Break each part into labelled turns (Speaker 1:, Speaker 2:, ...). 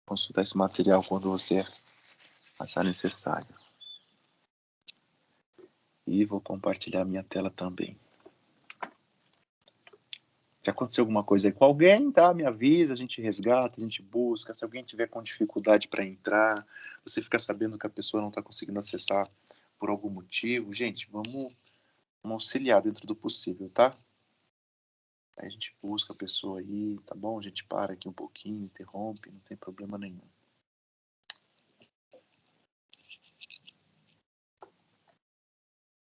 Speaker 1: consultar esse material quando você achar necessário. E vou compartilhar minha tela também. Se acontecer alguma coisa aí com alguém, tá? Me avisa, a gente resgata, a gente busca. Se alguém tiver com dificuldade para entrar, você fica sabendo que a pessoa não está conseguindo acessar por algum motivo, gente, vamos auxiliar dentro do possível, tá? Aí a gente busca a pessoa aí, tá bom? A gente para aqui um pouquinho, interrompe, não tem problema nenhum.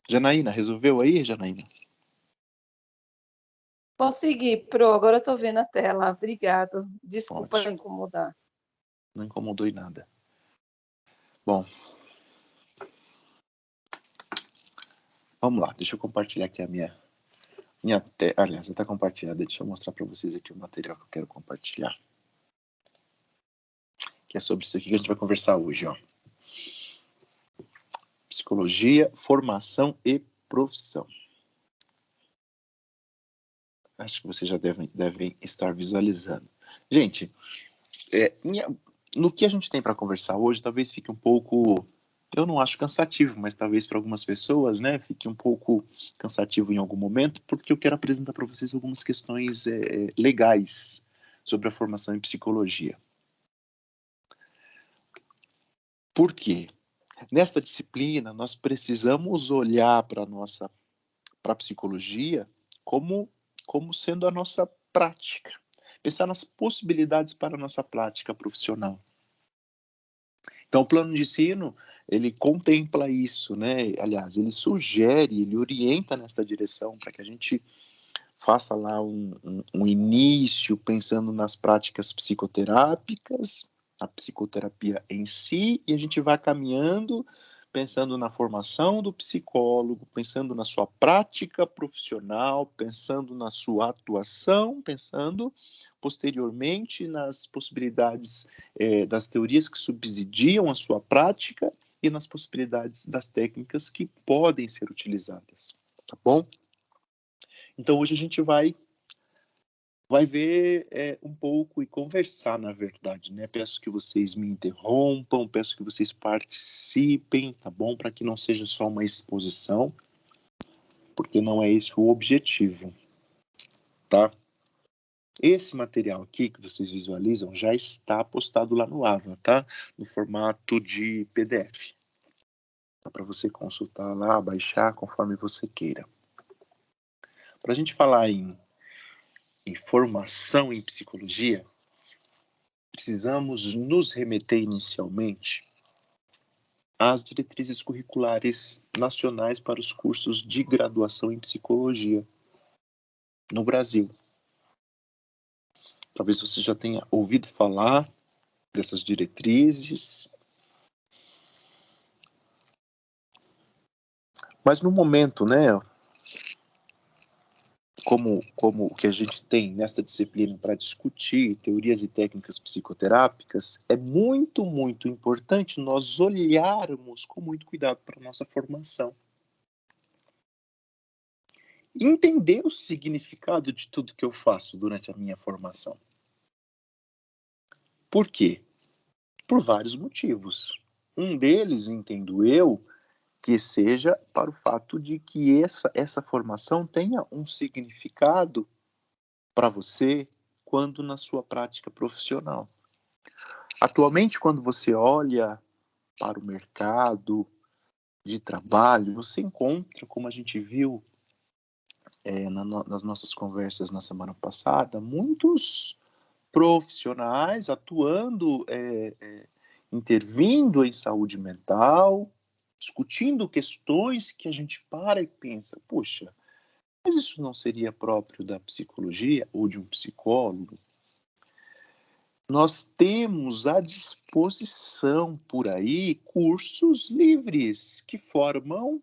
Speaker 1: Janaína, resolveu aí, Janaína?
Speaker 2: Consegui, Pro, agora eu tô vendo a tela. Obrigado. Desculpa
Speaker 1: Ótimo.
Speaker 2: incomodar.
Speaker 1: Não incomodou em nada. Bom, vamos lá. Deixa eu compartilhar aqui a minha tela. Aliás, já está compartilhada. Deixa eu mostrar para vocês aqui o material que eu quero compartilhar. Que é sobre isso aqui que a gente vai conversar hoje, ó. Psicologia, formação e profissão. Acho que vocês já devem estar visualizando. Gente, no que a gente tem para conversar hoje, talvez fique um pouco, eu não acho cansativo, mas talvez para algumas pessoas, né, fique um pouco cansativo em algum momento, porque eu quero apresentar para vocês algumas questões legais sobre a formação em psicologia. Por quê? Nesta disciplina, nós precisamos olhar para a psicologia como sendo a nossa prática. Pensar nas possibilidades para a nossa prática profissional. Então, o plano de ensino, ele contempla isso, né? Aliás, ele sugere, ele orienta nesta direção para que a gente faça lá um início pensando nas práticas psicoterápicas, a psicoterapia em si, e a gente vai caminhando pensando na formação do psicólogo, pensando na sua prática profissional, pensando na sua atuação, pensando posteriormente nas possibilidades das teorias que subsidiam a sua prática e nas possibilidades das técnicas que podem ser utilizadas, tá bom? Então hoje a gente vai ver um pouco e conversar, na verdade, né? Peço que vocês me interrompam, peço que vocês participem, tá bom? Para que não seja só uma exposição, porque não é esse o objetivo, tá? Esse material aqui que vocês visualizam já está postado lá no Ava, tá? No formato de PDF. Dá para você consultar lá, baixar, conforme você queira. Para a gente falar em formação em psicologia, precisamos nos remeter inicialmente às diretrizes curriculares nacionais para os cursos de graduação em psicologia no Brasil. Talvez você já tenha ouvido falar dessas diretrizes, mas no momento, né, como o que a gente tem nesta disciplina para discutir teorias e técnicas psicoterápicas, é muito, muito importante nós olharmos com muito cuidado para a nossa formação. E entender o significado de tudo que eu faço durante a minha formação. Por quê? Por vários motivos. Um deles, entendo eu, que seja para o fato de que essa formação tenha um significado para você quando na sua prática profissional. Atualmente, quando você olha para o mercado de trabalho, você encontra, como a gente viu nas nossas conversas na semana passada, muitos profissionais atuando, intervindo em saúde mental, discutindo questões que a gente para e pensa, puxa, mas isso não seria próprio da psicologia ou de um psicólogo? Nós temos à disposição por aí cursos livres que formam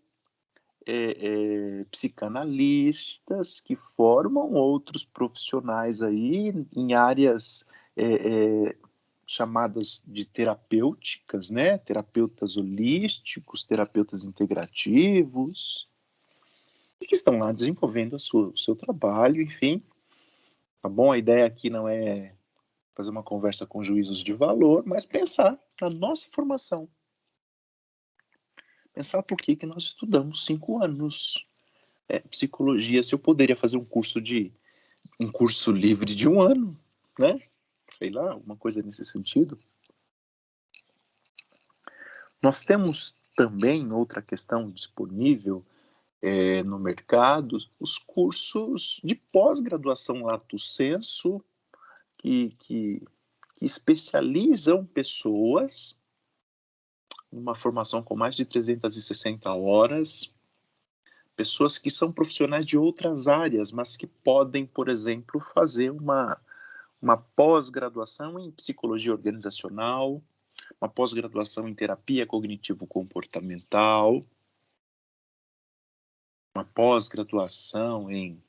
Speaker 1: psicanalistas, que formam outros profissionais aí em áreas chamadas de terapêuticas, né? Terapeutas holísticos, terapeutas integrativos, e que estão lá desenvolvendo o seu trabalho, enfim. Tá bom? A ideia aqui não é fazer uma conversa com juízos de valor, mas pensar na nossa formação. Pensar por que nós estudamos 5 anos. Psicologia, se eu poderia fazer um curso livre de 1 ano, né? Sei lá, alguma coisa nesse sentido. Nós temos também outra questão disponível no mercado, os cursos de pós-graduação lato sensu, que especializam pessoas numa formação com mais de 360 horas, pessoas que são profissionais de outras áreas, mas que podem, por exemplo, fazer uma pós-graduação em psicologia organizacional, uma pós-graduação em terapia cognitivo-comportamental, uma pós-graduação em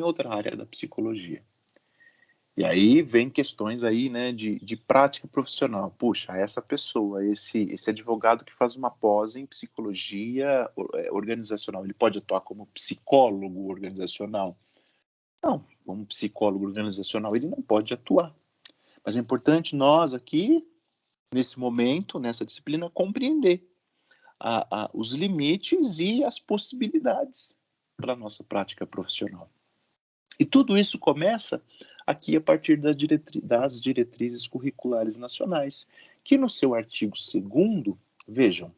Speaker 1: outra área da psicologia. E aí vem questões aí, né, de prática profissional. Puxa, essa pessoa, esse advogado que faz uma pós em psicologia organizacional, ele pode atuar como psicólogo organizacional? Não, como psicólogo organizacional ele não pode atuar. Mas é importante nós aqui, nesse momento, nessa disciplina, compreender os limites e as possibilidades para a nossa prática profissional. E tudo isso começa aqui a partir das diretrizes curriculares nacionais, que no seu artigo 2º, vejam,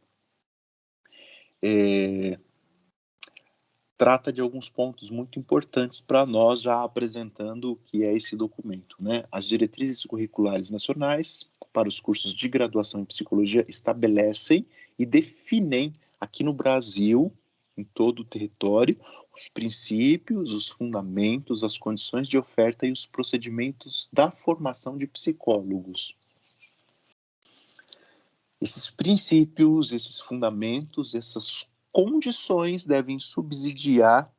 Speaker 1: trata de alguns pontos muito importantes para nós, já apresentando o que é esse documento, né? As diretrizes curriculares nacionais para os cursos de graduação em psicologia estabelecem e definem aqui no Brasil, em todo o território, os princípios, os fundamentos, as condições de oferta e os procedimentos da formação de psicólogos. Esses princípios, esses fundamentos, essas condições devem subsidiar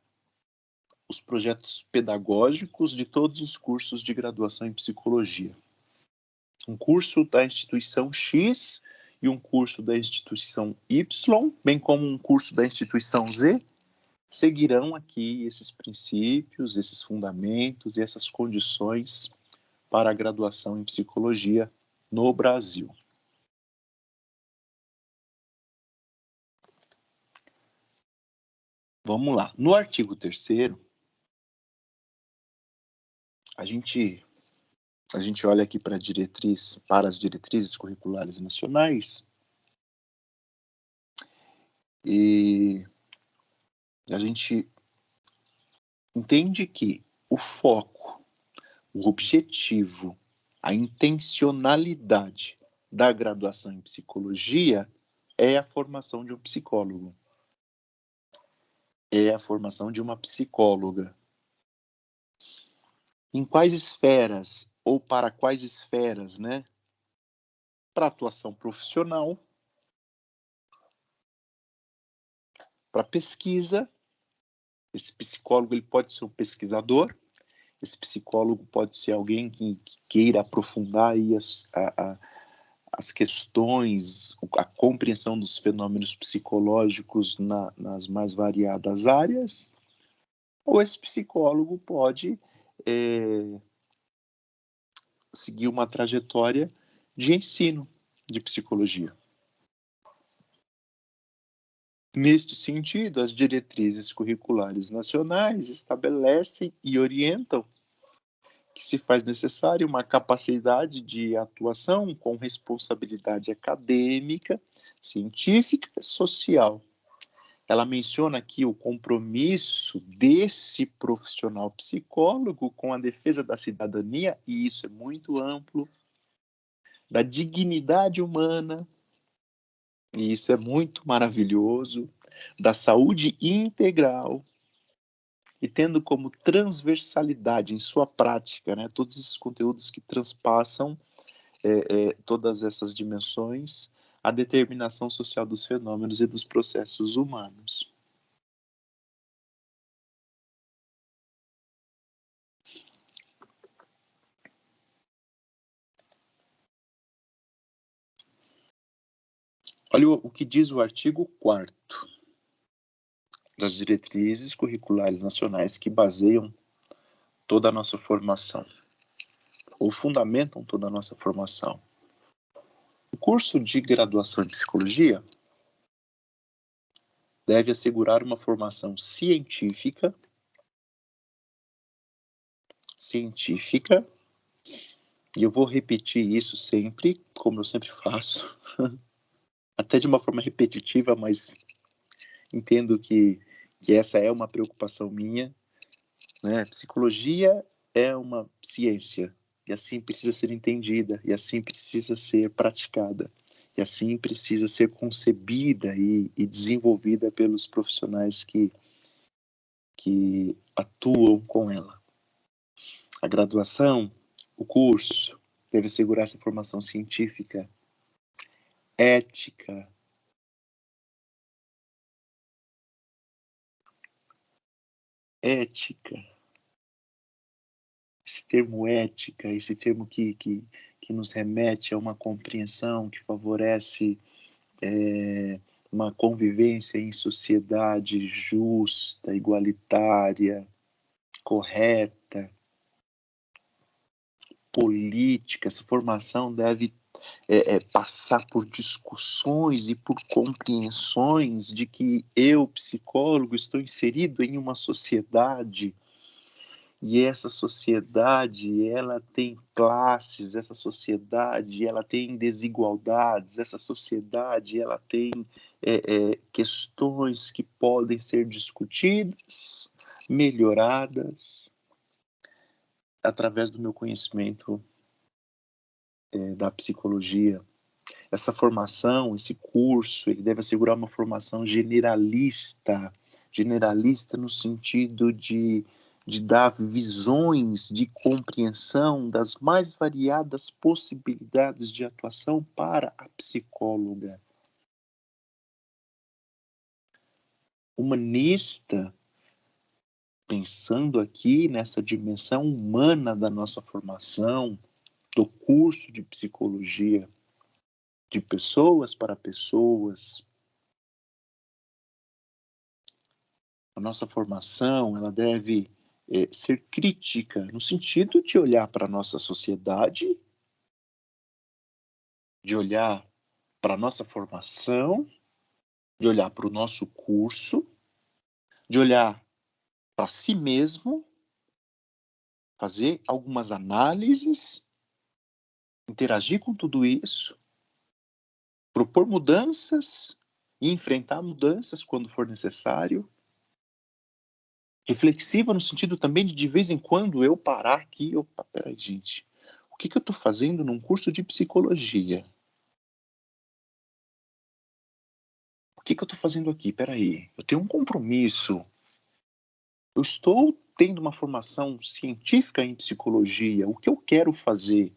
Speaker 1: os projetos pedagógicos de todos os cursos de graduação em psicologia. Um curso da instituição X e um curso da instituição Y, bem como um curso da instituição Z, seguirão aqui esses princípios, esses fundamentos e essas condições para a graduação em psicologia no Brasil. Vamos lá. No artigo 3º, a gente olha aqui para as diretrizes curriculares nacionais e a gente entende que o foco, o objetivo, a intencionalidade da graduação em psicologia é a formação de um psicólogo. É a formação de uma psicóloga. Em quais esferas, ou para quais esferas, né? Para atuação profissional, para pesquisa. Esse psicólogo ele pode ser um pesquisador, esse psicólogo pode ser alguém que queira aprofundar aí as questões, a compreensão dos fenômenos psicológicos nas mais variadas áreas, ou esse psicólogo pode seguir uma trajetória de ensino de psicologia. Neste sentido, as diretrizes curriculares nacionais estabelecem e orientam que se faz necessária uma capacidade de atuação com responsabilidade acadêmica, científica e social. Ela menciona aqui o compromisso desse profissional psicólogo com a defesa da cidadania, e isso é muito amplo, da dignidade humana, e isso é muito maravilhoso, da saúde integral, e tendo como transversalidade em sua prática, né, todos esses conteúdos que transpassam todas essas dimensões, a determinação social dos fenômenos e dos processos humanos. Olha o que diz o artigo 4º das diretrizes curriculares nacionais que baseiam toda a nossa formação. ou fundamentam toda a nossa formação. O curso de graduação em psicologia deve assegurar uma formação científica, e eu vou repetir isso sempre, como eu sempre faço, até de uma forma repetitiva, mas entendo que essa é uma preocupação minha, né? Psicologia é uma ciência, e assim precisa ser entendida, e assim precisa ser praticada, e assim precisa ser concebida e desenvolvida pelos profissionais que atuam com ela. A graduação, o curso, deve assegurar essa formação científica, ética, esse termo ética, esse termo que nos remete a uma compreensão que favorece uma convivência em sociedade justa, igualitária, correta, política. Essa formação deve passar por discussões e por compreensões de que eu, psicólogo, estou inserido em uma sociedade, e essa sociedade, ela tem classes, essa sociedade, ela tem desigualdades, essa sociedade, ela tem questões que podem ser discutidas, melhoradas, através do meu conhecimento da psicologia. Essa formação, esse curso, ele deve assegurar uma formação generalista no sentido de dar visões de compreensão das mais variadas possibilidades de atuação para a psicóloga. Humanista, pensando aqui nessa dimensão humana da nossa formação, do curso de psicologia, de pessoas para pessoas. A nossa formação, ela deve ser crítica, no sentido de olhar para a nossa sociedade, de olhar para a nossa formação, de olhar para o nosso curso, de olhar para si mesmo, fazer algumas análises, interagir com tudo isso, propor mudanças e enfrentar mudanças quando for necessário. Reflexiva no sentido também de vez em quando eu parar aqui, opa, peraí, gente, o que eu estou fazendo num curso de psicologia? O que eu estou fazendo aqui? Peraí, eu tenho um compromisso. Eu estou tendo uma formação científica em psicologia. O que eu quero fazer?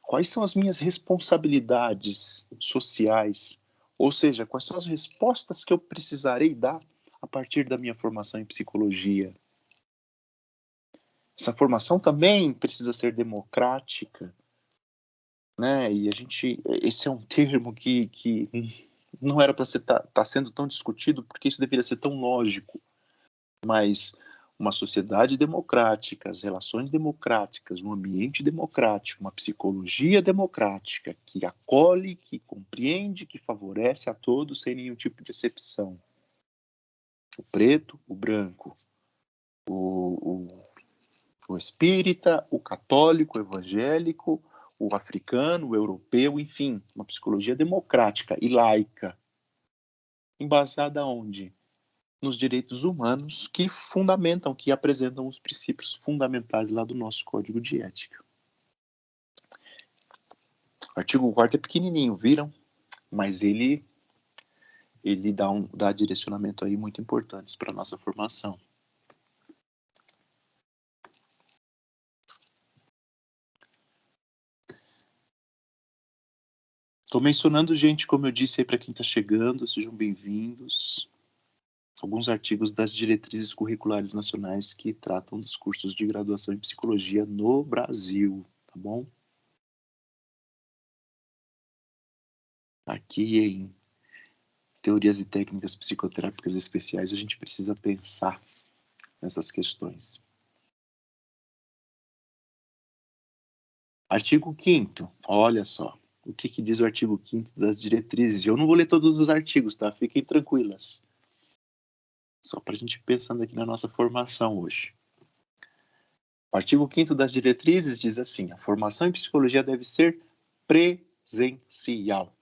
Speaker 1: Quais são as minhas responsabilidades sociais? Ou seja, quais são as respostas que eu precisarei dar a partir da minha formação em psicologia? Essa formação também precisa ser democrática, né? E esse é um termo que não era para tá sendo tão discutido, porque isso deveria ser tão lógico. Mas uma sociedade democrática, as relações democráticas, um ambiente democrático, uma psicologia democrática que acolhe, que compreende, que favorece a todos sem nenhum tipo de exceção. O preto, o branco, o espírita, o católico, o evangélico, o africano, o europeu, enfim, uma psicologia democrática e laica, embasada onde? Nos direitos humanos que fundamentam, que apresentam os princípios fundamentais lá do nosso Código de Ética. O artigo 4º é pequenininho, viram? Mas ele dá direcionamento aí muito importantes para a nossa formação. Estou mencionando, gente, como eu disse aí para quem está chegando, sejam bem-vindos. Alguns artigos das diretrizes curriculares nacionais que tratam dos cursos de graduação em psicologia no Brasil, tá bom? Aqui em teorias e técnicas psicoterápicas especiais, a gente precisa pensar nessas questões. Artigo 5º, olha só. O que diz o artigo 5º das diretrizes? Eu não vou ler todos os artigos, tá? Fiquem tranquilas. Só para a gente ir pensando aqui na nossa formação hoje. O artigo 5º das diretrizes diz assim: a formação em psicologia deve ser presencial.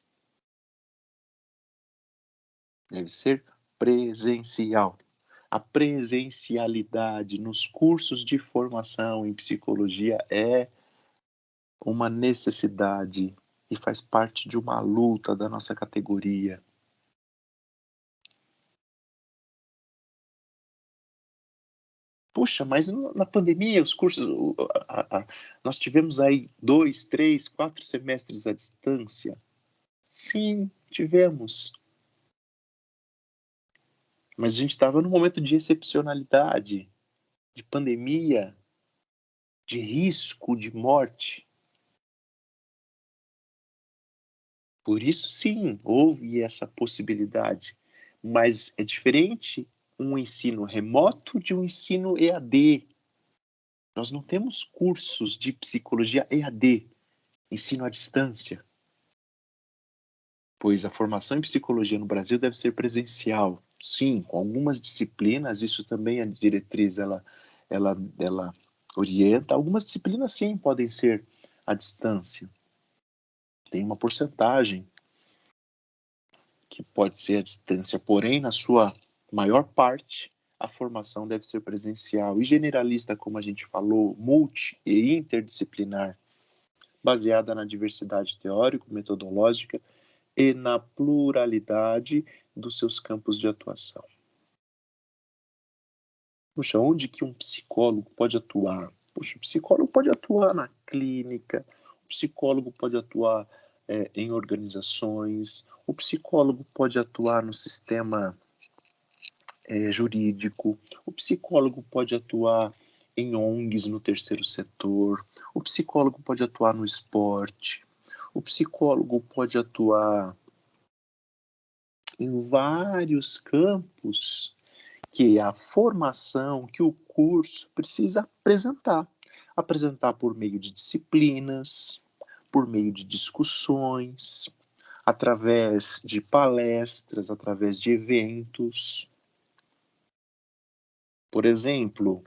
Speaker 1: Deve ser presencial. A presencialidade nos cursos de formação em psicologia é uma necessidade e faz parte de uma luta da nossa categoria. Puxa, mas na pandemia os cursos, nós tivemos aí 2, 3, 4 semestres à distância. Sim, tivemos. Mas a gente estava num momento de excepcionalidade, de pandemia, de risco de morte. Por isso, sim, houve essa possibilidade. Mas é diferente um ensino remoto de um ensino EAD. Nós não temos cursos de psicologia EAD, ensino à distância. Pois a formação em psicologia no Brasil deve ser presencial. Sim, com algumas disciplinas, isso também a diretriz ela orienta. Algumas disciplinas, sim, podem ser à distância. Tem uma porcentagem que pode ser à distância, porém, na sua maior parte, a formação deve ser presencial e generalista, como a gente falou, multi e interdisciplinar, baseada na diversidade teórico-metodológica e na pluralidade dos seus campos de atuação. Puxa, onde que um psicólogo pode atuar? Puxa, o psicólogo pode atuar na clínica, o psicólogo pode atuar em organizações, o psicólogo pode atuar no sistema jurídico, o psicólogo pode atuar em ONGs no terceiro setor, o psicólogo pode atuar no esporte, o psicólogo pode atuar em vários campos que a formação, que o curso precisa apresentar. Apresentar por meio de disciplinas, por meio de discussões, através de palestras, através de eventos. Por exemplo,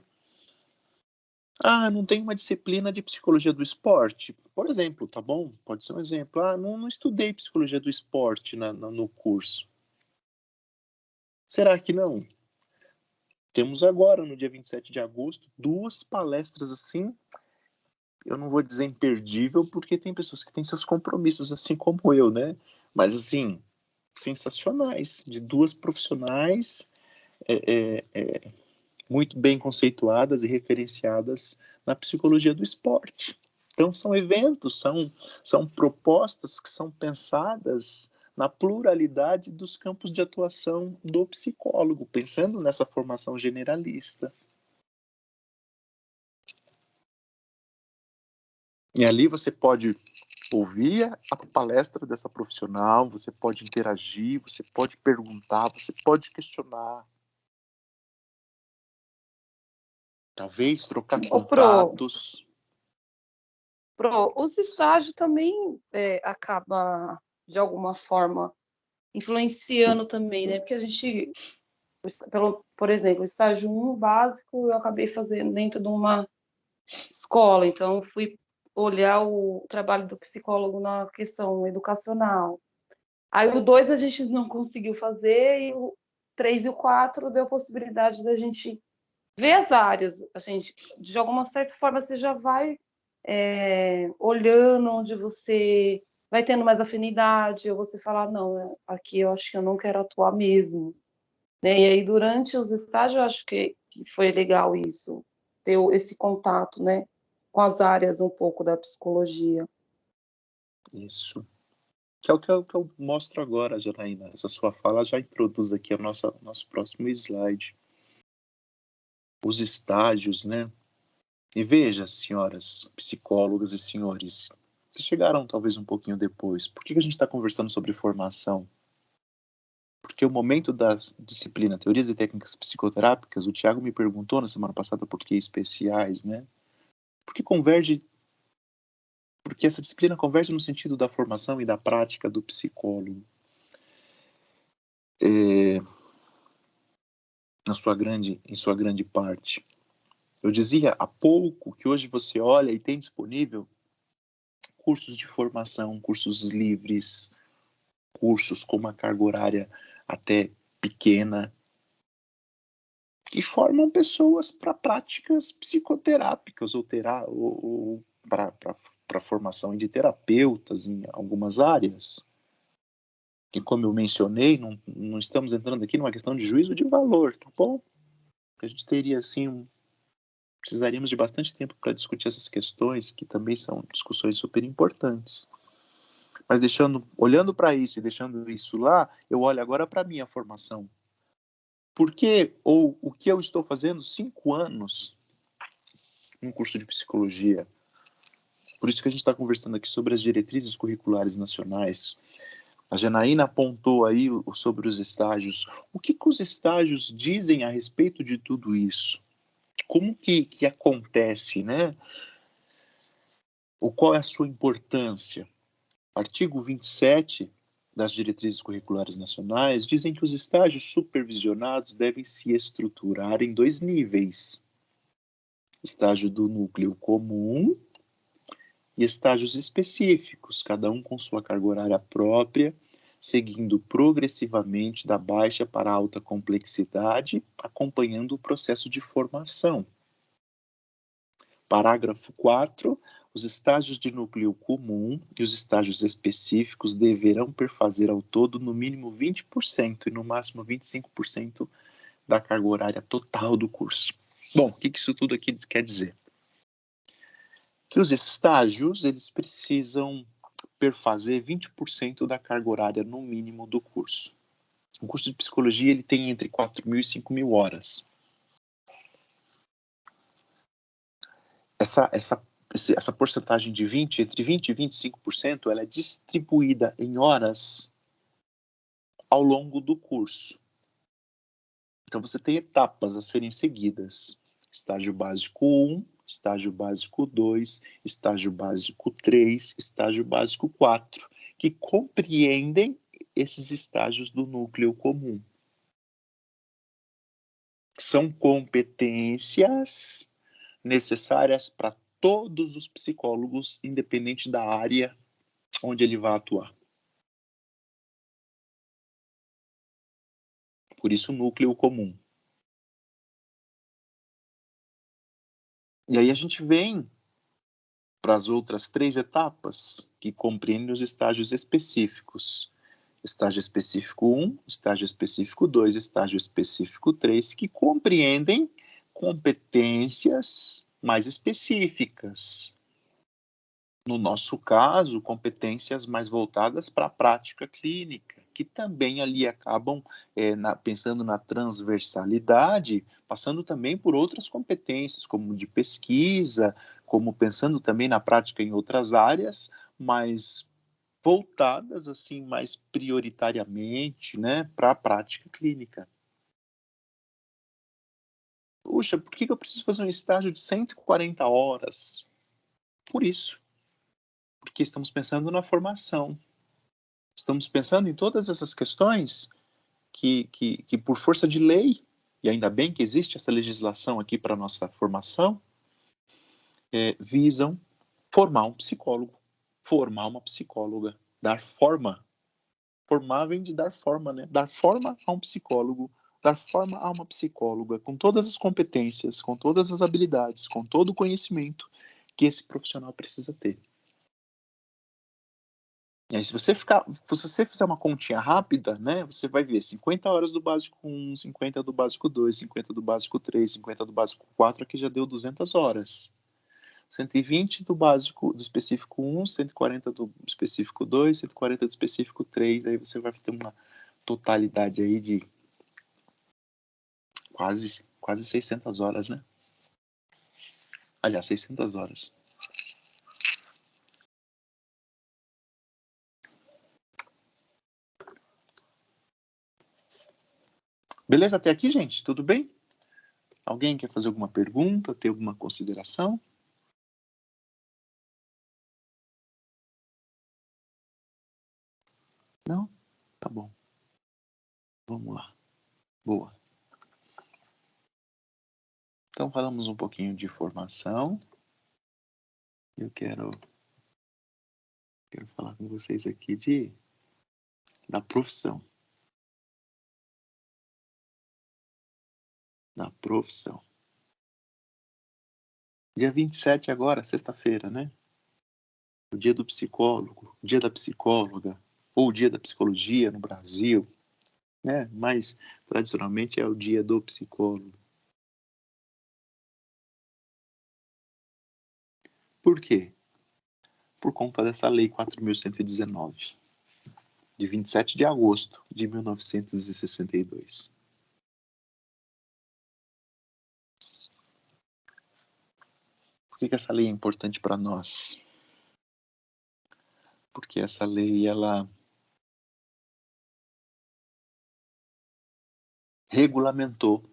Speaker 1: não tem uma disciplina de psicologia do esporte. Por exemplo, tá bom? Pode ser um exemplo. Não estudei psicologia do esporte no curso. Será que não? Temos agora, no dia 27 de agosto, 2 palestras assim, eu não vou dizer imperdível, porque tem pessoas que têm seus compromissos, assim como eu, né? Mas, assim, sensacionais, de 2 profissionais muito bem conceituadas e referenciadas na psicologia do esporte. Então, são eventos, são propostas que são pensadas na pluralidade dos campos de atuação do psicólogo, pensando nessa formação generalista. E ali você pode ouvir a palestra dessa profissional, você pode interagir, você pode perguntar, você pode questionar. Talvez trocar contatos.
Speaker 2: Os estágios também acaba, de alguma forma, influenciando também, né? Porque a gente, por exemplo, o estágio 1 básico eu acabei fazendo dentro de uma escola, então fui olhar o trabalho do psicólogo na questão educacional. Aí o 2 a gente não conseguiu fazer, e o 3 e o 4 deu possibilidade da gente ver as áreas. Assim, de alguma certa forma você já vai olhando onde você vai tendo mais afinidade, ou você falar, não, aqui eu acho que eu não quero atuar mesmo. Né? E aí, durante os estágios, eu acho que foi legal isso, ter esse contato, né, com as áreas um pouco da psicologia.
Speaker 1: Isso. Que é o que eu mostro agora, Janaína. Essa sua fala já introduz aqui o nosso próximo slide. Os estágios, né? E veja, senhoras psicólogas e senhores, vocês chegaram talvez um pouquinho depois. Por que a gente está conversando sobre formação? Porque o momento da disciplina Teorias e Técnicas Psicoterápicas, o Tiago me perguntou na semana passada por que especiais, né? Porque converge porque essa disciplina converge no sentido da formação e da prática do psicólogo. Em sua grande parte. Eu dizia há pouco que hoje você olha e tem disponível cursos de formação, cursos livres, cursos com uma carga horária até pequena, que formam pessoas para práticas psicoterápicas ou para formação de terapeutas em algumas áreas. Que, como eu mencionei, não estamos entrando aqui numa questão de juízo de valor, tá bom? A gente teria, assim, precisaríamos de bastante tempo para discutir essas questões, que também são discussões super importantes. Mas olhando para isso e deixando isso lá, eu olho agora para a minha formação. Por que, ou o que eu estou fazendo 5 anos num curso de psicologia? Por isso que a gente está conversando aqui sobre as diretrizes curriculares nacionais. A Janaína apontou aí sobre os estágios. O que os estágios dizem a respeito de tudo isso? Como que acontece, né? Qual é a sua importância? Artigo 27 das diretrizes curriculares nacionais dizem que os estágios supervisionados devem se estruturar em 2 níveis. Estágio do núcleo comum e estágios específicos, cada um com sua carga horária própria, seguindo progressivamente da baixa para a alta complexidade, acompanhando o processo de formação. Parágrafo 4. Os estágios de núcleo comum e os estágios específicos deverão perfazer ao todo no mínimo 20% e no máximo 25% da carga horária total do curso. Bom, o que isso tudo aqui quer dizer? Que os estágios, eles precisam perfazer 20% da carga horária no mínimo do curso. O curso de psicologia ele tem entre 4.000 e 5.000 horas. Essa porcentagem de entre 20% e 25%, ela é distribuída em horas ao longo do curso. Então, você tem etapas a serem seguidas. Estágio básico 1, estágio básico 2, estágio básico 3, estágio básico 4, que compreendem esses estágios do núcleo comum. São competências necessárias para todos os psicólogos, independente da área onde ele vai atuar. Por isso, o núcleo comum. E aí a gente vem para as outras 3 etapas, que compreendem os estágios específicos. Estágio específico 1, estágio específico 2, estágio específico 3, que compreendem competências mais específicas. No nosso caso, competências mais voltadas para a prática clínica, que também ali acabam, pensando na transversalidade, passando também por outras competências, como de pesquisa, como pensando também na prática em outras áreas, mas voltadas assim mais prioritariamente, né, para a prática clínica. Puxa, por que eu preciso fazer um estágio de 140 horas? Por isso. Porque estamos pensando na formação. Estamos pensando em todas essas questões que por força de lei, e ainda bem que existe essa legislação aqui para a nossa formação, visam formar um psicólogo, formar uma psicóloga, dar forma. Formar vem de dar forma, né? Dar forma a um psicólogo, dar forma a uma psicóloga, com todas as competências, com todas as habilidades, com todo o conhecimento que esse profissional precisa ter. E aí, se você fizer uma continha rápida, né, você vai ver 50 horas do básico 1, 50 do básico 2, 50 do básico 3, 50 do básico 4, aqui já deu 200 horas. 120 do específico 1, 140 do específico 2, 140 do específico 3, aí você vai ter uma totalidade aí de quase 600 horas, né? Aliás, 600 horas. Beleza até aqui, gente? Tudo bem? Alguém quer fazer alguma pergunta, ter alguma consideração? Não? Tá bom. Vamos lá. Boa. Então, falamos um pouquinho de formação. Eu quero falar com vocês aqui da profissão. Da profissão. Dia 27 agora, sexta-feira, né? O dia do psicólogo, o dia da psicóloga, ou o dia da psicologia no Brasil, né? Mas, tradicionalmente, é o dia do psicólogo. Por quê? Por conta dessa Lei 4.119, de 27 de agosto de 1962. Por que essa lei é importante para nós? Porque essa lei, ela regulamentou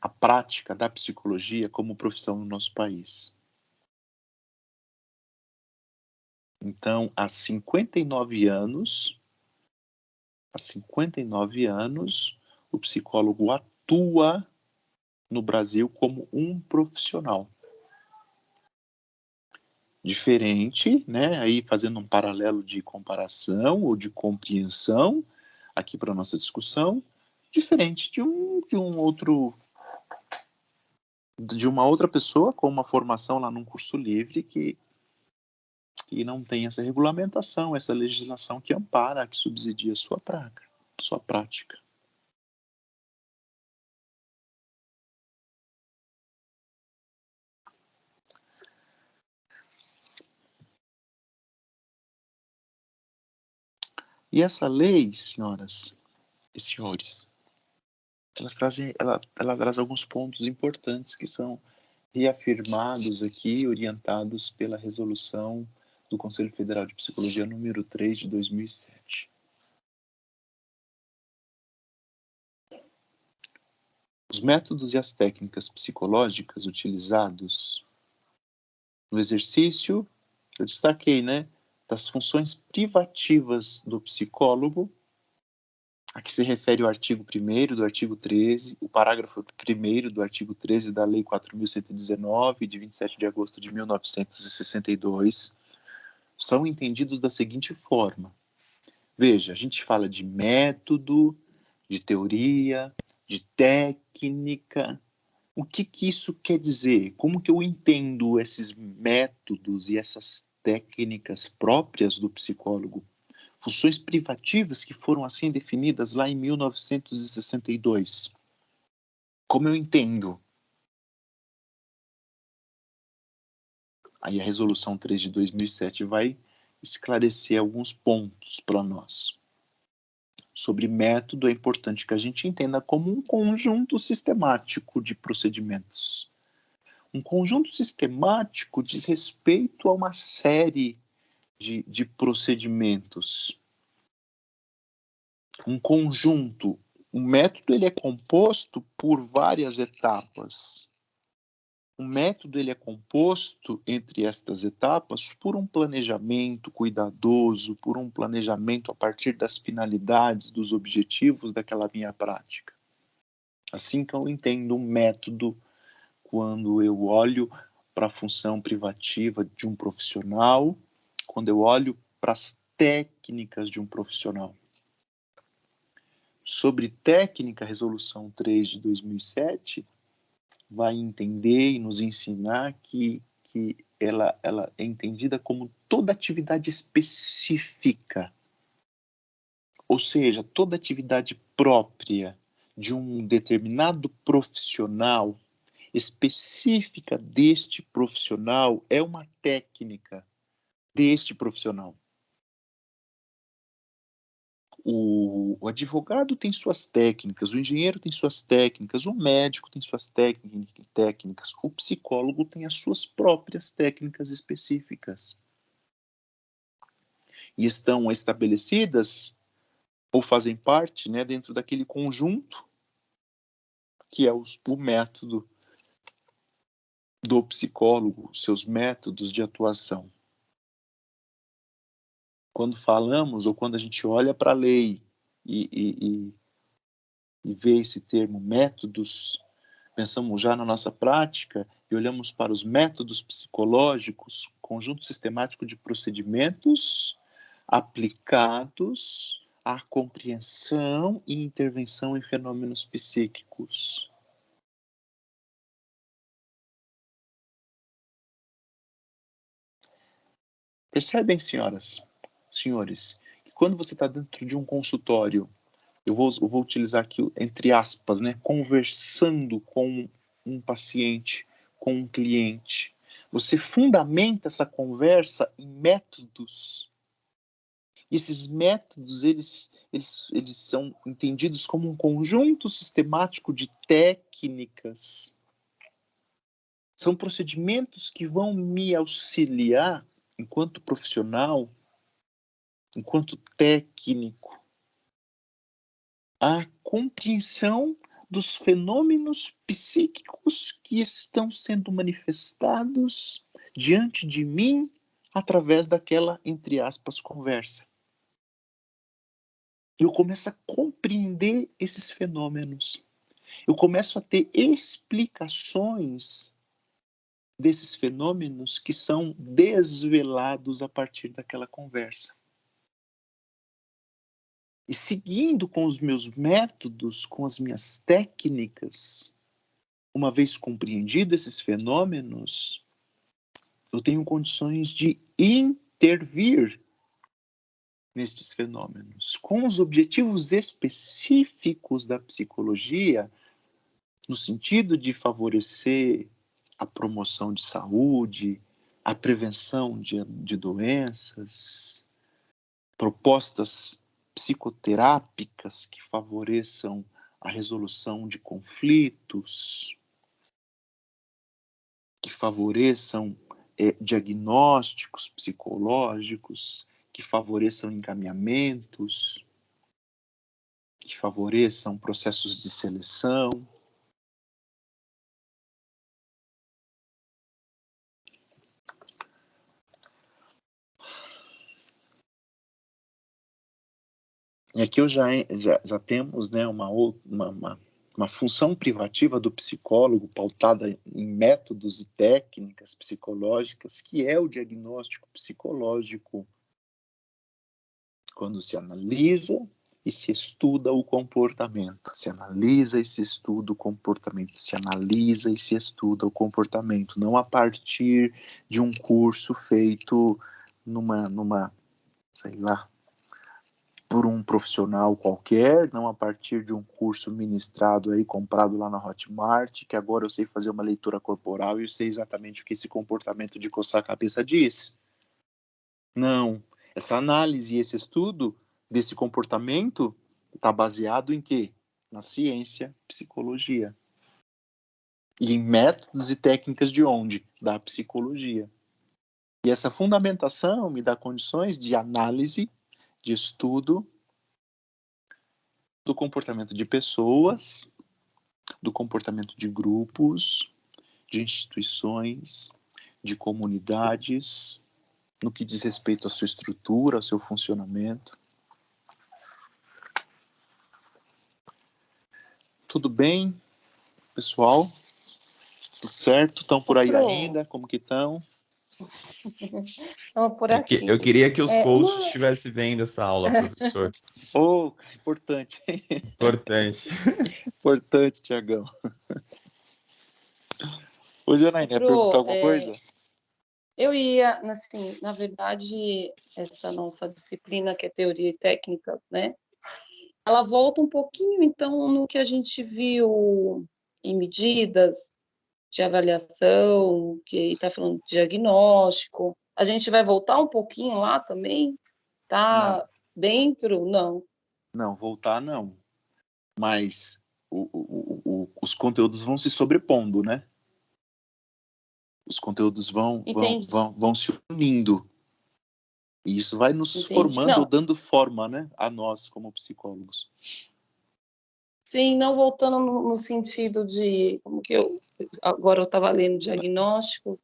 Speaker 1: a prática da psicologia como profissão no nosso país. Então, há 59 anos, o psicólogo atua no Brasil como um profissional. Diferente, né? Aí fazendo um paralelo de comparação ou de compreensão aqui para nossa discussão, diferente de uma outra pessoa com uma formação lá num curso livre que não tem essa regulamentação, essa legislação que ampara, que subsidia a sua prática. E essa lei, senhoras e senhores, ela traz alguns pontos importantes que são reafirmados aqui, orientados pela resolução do Conselho Federal de Psicologia número 3 de 2007. Os métodos e as técnicas psicológicas utilizados no exercício, eu destaquei, né, das funções privativas do psicólogo, a que se refere o artigo 1º do artigo 13, o parágrafo 1º do artigo 13 da Lei 4.119, de 27 de agosto de 1962, são entendidos da seguinte forma. Veja, a gente fala de método, de teoria, de técnica. O que isso quer dizer? Como que eu entendo esses métodos e essas técnicas próprias do psicólogo? Funções privativas que foram assim definidas lá em 1962. Como eu entendo? Aí a Resolução 3 de 2007 vai esclarecer alguns pontos para nós. Sobre método, é importante que a gente entenda como um conjunto sistemático de procedimentos. Um conjunto sistemático diz respeito a uma série de procedimentos. Um conjunto. O método ele é composto por várias etapas. O método ele é composto, entre estas etapas, por um planejamento cuidadoso, por um planejamento a partir das finalidades, dos objetivos daquela minha prática. Assim que eu entendo um método quando eu olho para a função privativa de um profissional, quando eu olho para as técnicas de um profissional. Sobre técnica, a Resolução 3 de 2007 vai entender e nos ensinar que ela é entendida como toda atividade específica, ou seja, toda atividade própria de um determinado profissional, específica deste profissional, é uma técnica deste profissional. O advogado tem suas técnicas, o engenheiro tem suas técnicas, o médico tem suas técnicas, o psicólogo tem as suas próprias técnicas específicas. E estão estabelecidas ou fazem parte, né, dentro daquele conjunto que é o método do psicólogo, seus métodos de atuação. quando falamos ou quando a gente olha para a lei e vê esse termo métodos, pensamos já na nossa prática e olhamos para os métodos psicológicos, conjunto sistemático de procedimentos aplicados à compreensão e intervenção em fenômenos psíquicos. Percebem, senhoras, senhores, que quando você está dentro de um consultório, eu vou utilizar aqui, entre aspas, né, conversando com um paciente, com um cliente, você fundamenta essa conversa em métodos. E esses métodos, eles são entendidos como um conjunto sistemático de técnicas. São procedimentos que vão me auxiliar, enquanto profissional, enquanto técnico, a compreensão dos fenômenos psíquicos que estão sendo manifestados diante de mim através daquela, entre aspas, conversa. Eu começo a compreender esses fenômenos. Eu começo a ter explicações desses fenômenos que são desvelados a partir daquela conversa. E seguindo com os meus métodos, com as minhas técnicas, uma vez compreendido esses fenômenos, eu tenho condições de intervir nestes fenômenos, com os objetivos específicos da psicologia, no sentido de favorecer a promoção de saúde, a prevenção de doenças, propostas psicoterápicas que favoreçam a resolução de conflitos, que favoreçam diagnósticos psicológicos, que favoreçam encaminhamentos, que favoreçam processos de seleção. E aqui já temos, né, uma função privativa do psicólogo pautada em métodos e técnicas psicológicas, que é o diagnóstico psicológico, quando se analisa e se estuda o comportamento. Se analisa e se estuda o comportamento. Se analisa e se estuda o comportamento. Não a partir de um curso feito sei lá, por um profissional qualquer, não a partir de um curso ministrado aí, comprado lá na Hotmart, que agora eu sei fazer uma leitura corporal e eu sei exatamente o que esse comportamento de coçar a cabeça diz. Não. Essa análise e esse estudo desse comportamento está baseado em quê? Na ciência, psicologia. E em métodos e técnicas de onde? Da psicologia. E essa fundamentação me dá condições de análise, de estudo do comportamento de pessoas, do comportamento de grupos, de instituições, de comunidades, no que diz respeito à sua estrutura, ao seu funcionamento. Tudo bem, pessoal? Tudo certo? Estão por aí ainda? Como que estão?
Speaker 2: Estamos por aqui.
Speaker 3: Eu queria que os hosts estivessem vendo essa aula, professor.
Speaker 1: Oh, importante.
Speaker 3: Importante.
Speaker 1: Importante, Tiagão. Ô, Janaína, ia perguntar alguma coisa?
Speaker 2: Eu ia, assim, na verdade, essa nossa disciplina, que é teoria e técnica, né? Ela volta um pouquinho, então, no que a gente viu em medidas de avaliação, que está falando de diagnóstico. A gente vai voltar um pouquinho lá também? Tá
Speaker 1: Não.
Speaker 2: dentro? Não.
Speaker 1: Não, voltar não. Mas os conteúdos vão se sobrepondo, né? Os conteúdos vão se unindo. E isso vai nos formando ou dando forma, né, a nós como psicólogos.
Speaker 2: Sim, não voltando no sentido de, como que agora eu estava lendo diagnóstico,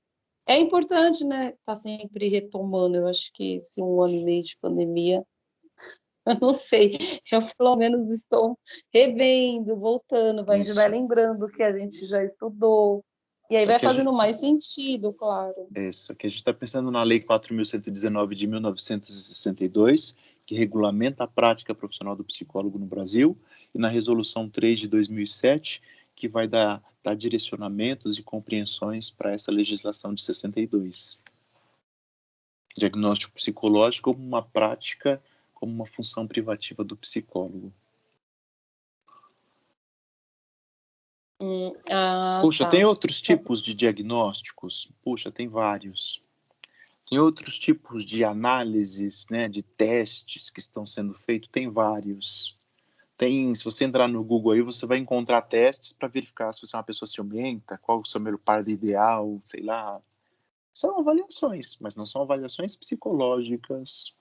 Speaker 2: É importante, né, tá sempre retomando. Eu acho que esse 1 ano e meio de pandemia, eu não sei, eu pelo menos estou revendo, voltando, a gente vai
Speaker 1: Isso.
Speaker 2: lembrando o que a gente já estudou, e aí vai
Speaker 1: Aqui a gente,
Speaker 2: fazendo mais sentido, claro.
Speaker 1: isso. Aqui a gente está pensando na Lei 4.119 de 1962, que regulamenta a prática profissional do psicólogo no Brasil, e na Resolução 3 de 2007, que vai dar direcionamentos e compreensões para essa legislação de 62. Diagnóstico psicológico como uma prática, como uma função privativa do psicólogo. Puxa, tem
Speaker 2: Tá.
Speaker 1: outros tipos de diagnósticos? Puxa, tem vários. Tem outros tipos de análises, né, de testes que estão sendo feitos? Tem vários. Tem, se você entrar no Google aí, você vai encontrar testes para verificar se você é uma pessoa ciumenta, qual o seu melhor par ideal, sei lá. São avaliações, mas não são avaliações psicológicas,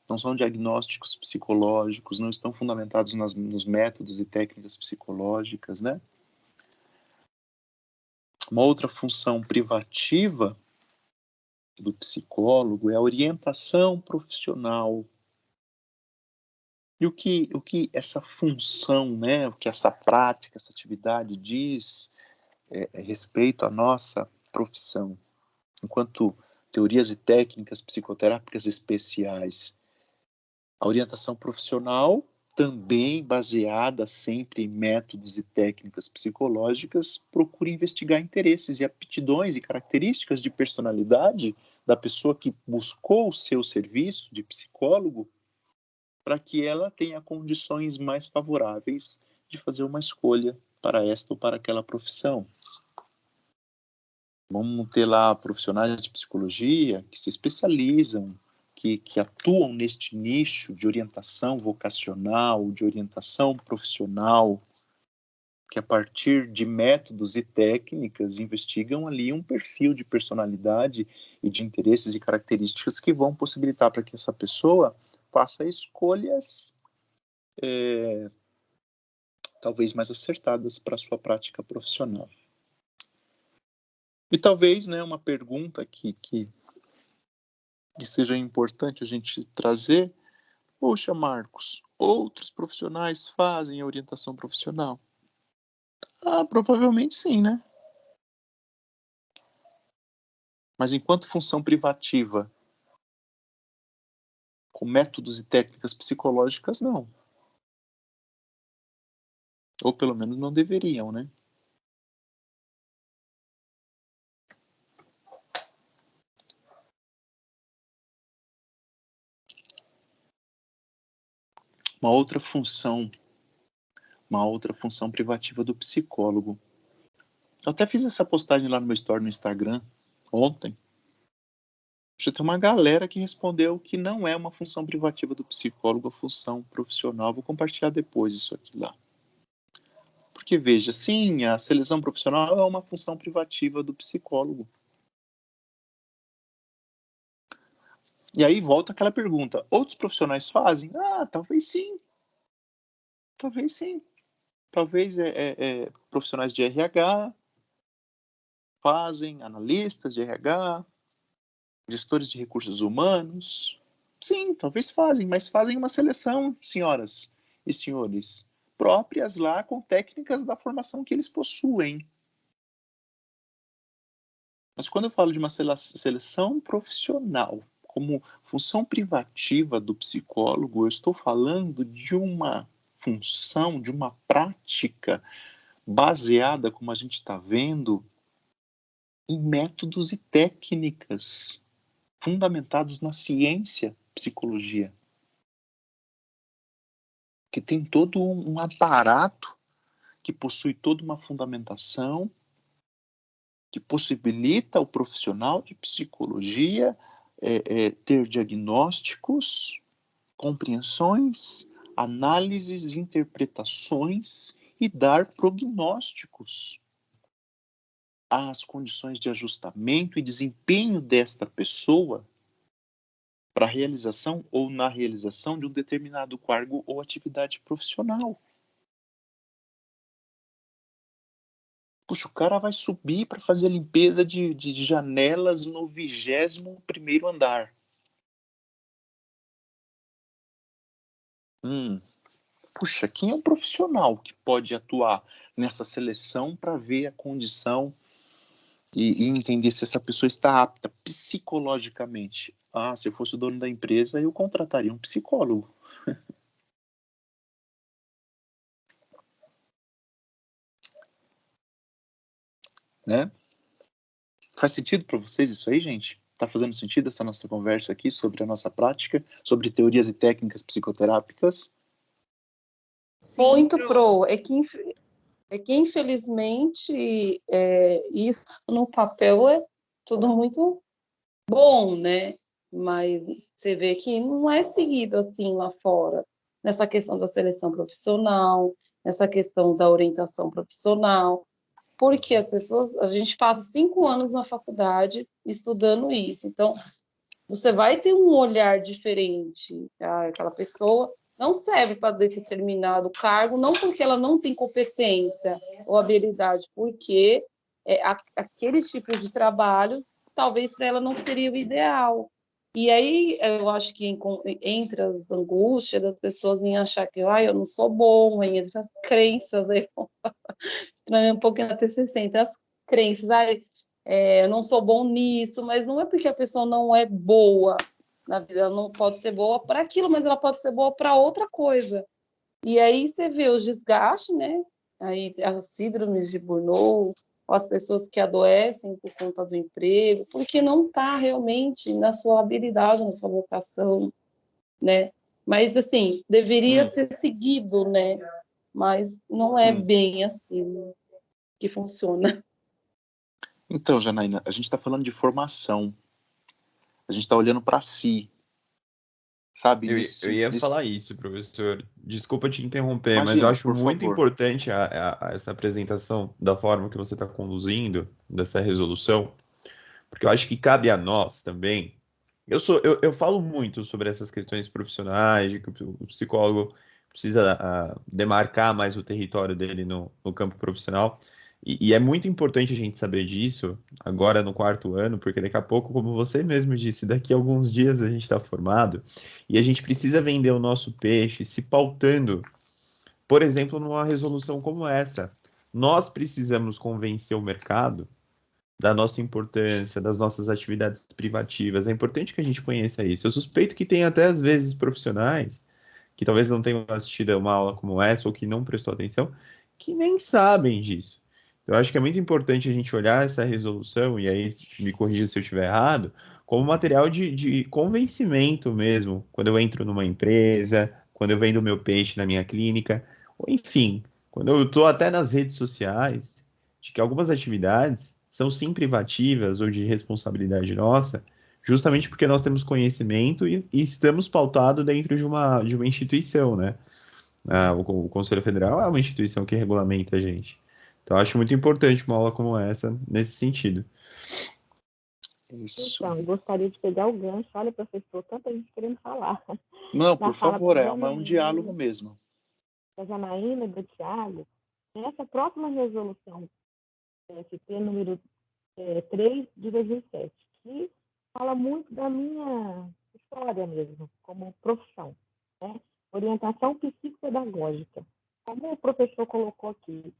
Speaker 1: não são diagnósticos psicológicos, não estão fundamentados nos métodos e técnicas psicológicas, né? Uma outra função privativa do psicólogo é a orientação profissional. E o que essa função, né, o que essa prática, essa atividade diz respeito à nossa profissão, enquanto teorias e técnicas psicoterápicas especiais. A orientação profissional, também baseada sempre em métodos e técnicas psicológicas, procura investigar interesses e aptidões e características de personalidade da pessoa que buscou o seu serviço de psicólogo, para que ela tenha condições mais favoráveis de fazer uma escolha para esta ou para aquela profissão. Vamos ter lá profissionais de psicologia que se especializam, que atuam neste nicho de orientação vocacional, de orientação profissional, que a partir de métodos e técnicas investigam ali um perfil de personalidade e de interesses e características que vão possibilitar para que essa pessoa faça escolhas talvez mais acertadas para a sua prática profissional. E talvez, né, uma pergunta que seja importante a gente trazer: poxa, Marcos, outros profissionais fazem a orientação profissional? Ah, provavelmente sim, né? Mas enquanto função privativa, com métodos e técnicas psicológicas, não. Ou pelo menos não deveriam, né? Uma outra função privativa do psicólogo. Eu até fiz essa postagem lá no meu story no Instagram ontem. Já tem uma galera que respondeu que não é uma função privativa do psicólogo, a função profissional. Vou compartilhar depois isso aqui lá. Porque, veja, sim, a seleção profissional é uma função privativa do psicólogo. E aí volta aquela pergunta: outros profissionais fazem? Ah, talvez sim. Talvez sim. Talvez profissionais de RH fazem, analistas de RH, gestores de recursos humanos. Sim, talvez fazem, mas fazem uma seleção, senhoras e senhores, próprias lá com técnicas da formação que eles possuem. Mas quando eu falo de uma seleção profissional como função privativa do psicólogo, eu estou falando de uma função, de uma prática baseada, como a gente está vendo, em métodos e técnicas fundamentados na ciência psicologia, que tem todo um aparato, que possui toda uma fundamentação, que possibilita ao profissional de psicologia ter diagnósticos, compreensões, análises, interpretações e dar prognósticos às condições de ajustamento e desempenho desta pessoa para a realização ou na realização de um determinado cargo ou atividade profissional. Puxa, o cara vai subir para fazer a limpeza de janelas no 21º andar. Puxa, quem é um profissional que pode atuar nessa seleção para ver a condição e entender se essa pessoa está apta psicologicamente? Ah, se eu fosse o dono da empresa, eu contrataria um psicólogo, né? Faz sentido para vocês isso aí, gente? Tá fazendo sentido essa nossa conversa aqui sobre a nossa prática, sobre teorias e técnicas psicoterápicas?
Speaker 2: Muito pro. É que infelizmente, isso no papel é tudo muito bom, né? Mas você vê que não é seguido assim lá fora, nessa questão da seleção profissional, nessa questão da orientação profissional, porque as pessoas, a gente passa 5 anos na faculdade estudando isso, então você vai ter um olhar diferente. Aquela pessoa não serve para determinado cargo, não porque ela não tem competência ou habilidade, porque aquele tipo de trabalho talvez para ela não seria o ideal. E aí eu acho que entre as angústias das pessoas em achar que eu não sou bom, entre as crenças, um pouquinho na TCC, entre as crenças, eu não sou bom nisso, mas não é porque a pessoa não é boa na vida, ela não pode ser boa para aquilo, mas ela pode ser boa para outra coisa. E aí você vê os desgastes, né? Aí as síndromes de Burnout, ou as pessoas que adoecem por conta do emprego, porque não está realmente na sua habilidade, na sua vocação, né? Mas assim, deveria ser seguido, né? Mas não é bem assim que funciona.
Speaker 1: Então, Janaína, a gente está falando de formação. A gente está olhando para si, sabe?
Speaker 3: Eu ia falar isso, professor. Desculpa te interromper, mas eu
Speaker 1: Imagina,
Speaker 3: acho
Speaker 1: por
Speaker 3: muito
Speaker 1: favor.
Speaker 3: importante essa apresentação da forma que você está conduzindo, dessa resolução, porque eu acho que cabe a nós também. Eu falo muito sobre essas questões profissionais, de que o psicólogo precisa demarcar mais o território dele no campo profissional. E é muito importante a gente saber disso agora no 4º ano, porque daqui a pouco, como você mesmo disse, daqui a alguns dias a gente está formado e a gente precisa vender o nosso peixe se pautando, por exemplo, numa resolução como essa. Nós precisamos convencer o mercado da nossa importância, das nossas atividades privativas. É importante que a gente conheça isso. Eu suspeito que tem até, às vezes, profissionais que talvez não tenham assistido a uma aula como essa ou que não prestou atenção, que nem sabem disso. Eu acho que é muito importante a gente olhar essa resolução, e aí me corrija se eu estiver errado, como material de convencimento mesmo, quando eu entro numa empresa, quando eu vendo meu peixe na minha clínica, ou enfim, quando eu estou até nas redes sociais, de que algumas atividades são sim privativas ou de responsabilidade nossa, justamente porque nós temos conhecimento e estamos pautados dentro de uma instituição, né? O Conselho Federal é uma instituição que regulamenta a gente. Então, eu acho muito importante uma aula como essa, nesse sentido.
Speaker 1: Isso.
Speaker 4: Então, eu gostaria de pegar o gancho. Olha, professor, tanta gente querendo falar.
Speaker 1: Não,
Speaker 4: Na
Speaker 1: por
Speaker 4: fala
Speaker 1: favor,
Speaker 4: da
Speaker 1: é um diálogo
Speaker 4: Janaína,
Speaker 1: mesmo.
Speaker 4: e do Tiago, nessa próxima resolução, SP número 3 de 2007, que fala muito da minha história mesmo, como profissão, né? Orientação psicopedagógica. Como o professor colocou aqui,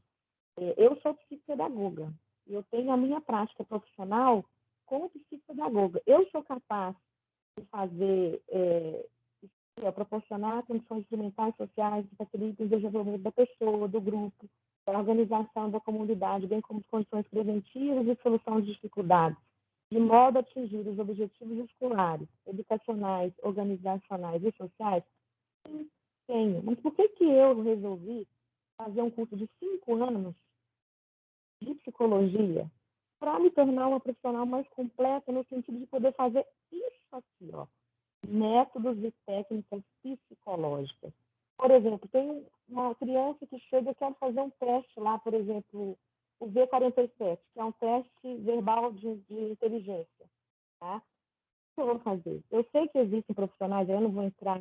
Speaker 4: eu sou psicopedagoga e eu tenho a minha prática profissional como psicopedagoga. Eu sou capaz de fazer, proporcionar condições experimentais sociais que facilitem o desenvolvimento da pessoa, do grupo, da organização da comunidade, bem como condições preventivas e solução de dificuldades, de modo a atingir os objetivos escolares, educacionais, organizacionais e sociais. Sim, tenho. Mas por que eu resolvi fazer um curso de 5 anos de psicologia para me tornar uma profissional mais completa no sentido de poder fazer isso aqui, ó, métodos e técnicas psicológicas. Por exemplo, tem uma criança que chega e quer fazer um teste lá, por exemplo, o V47, que é um teste verbal de inteligência. Tá? O que eu vou fazer? Eu sei que existem profissionais, eu não vou entrar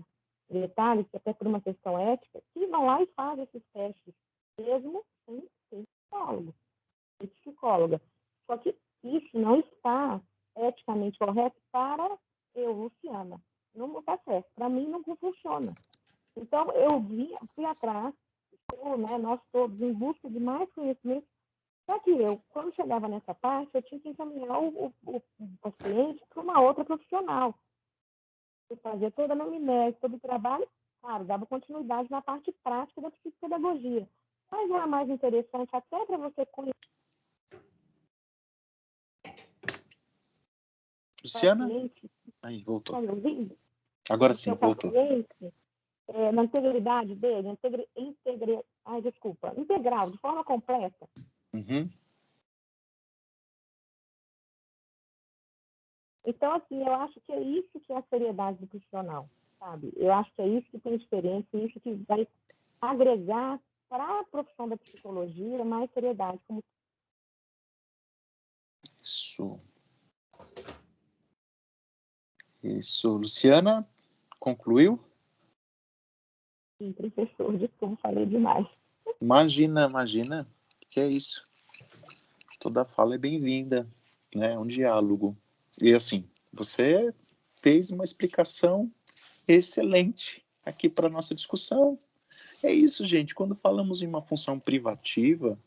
Speaker 4: em detalhes, até por uma questão ética, que vão lá e fazem esses testes, mesmo sem ser psicólogo. e psicóloga. Só que isso não está eticamente correto para eu, Luciana. Não está certo. Para mim, não funciona. Então, eu fui atrás, nós todos, em busca de mais conhecimento. Só que eu, quando chegava nessa parte, eu tinha que encaminhar o paciente para uma outra profissional. Eu fazia toda a anamnese, todo o trabalho, claro, dava continuidade na parte prática da psicopedagogia. Mas era mais interessante até para você conhecer
Speaker 1: Luciana?
Speaker 4: o paciente.
Speaker 1: Aí, voltou.
Speaker 4: Está me ouvindo?
Speaker 1: Agora
Speaker 4: O
Speaker 1: sim,
Speaker 4: seu
Speaker 1: voltou.
Speaker 4: paciente, na integridade dele, integral, de forma completa.
Speaker 1: Uhum.
Speaker 4: Então, assim, eu acho que é isso que é a seriedade do profissional, sabe? Eu acho que é isso que tem diferença, isso que vai agregar para a profissão da psicologia mais seriedade.
Speaker 1: Isso. Isso. Luciana, concluiu?
Speaker 4: Sim, professor, desculpa, falei demais.
Speaker 1: Imagina. Que é isso? Toda fala é bem-vinda, né? É um diálogo. E assim, você fez uma explicação excelente aqui para nossa discussão. É isso, gente. Quando falamos em uma função privativa,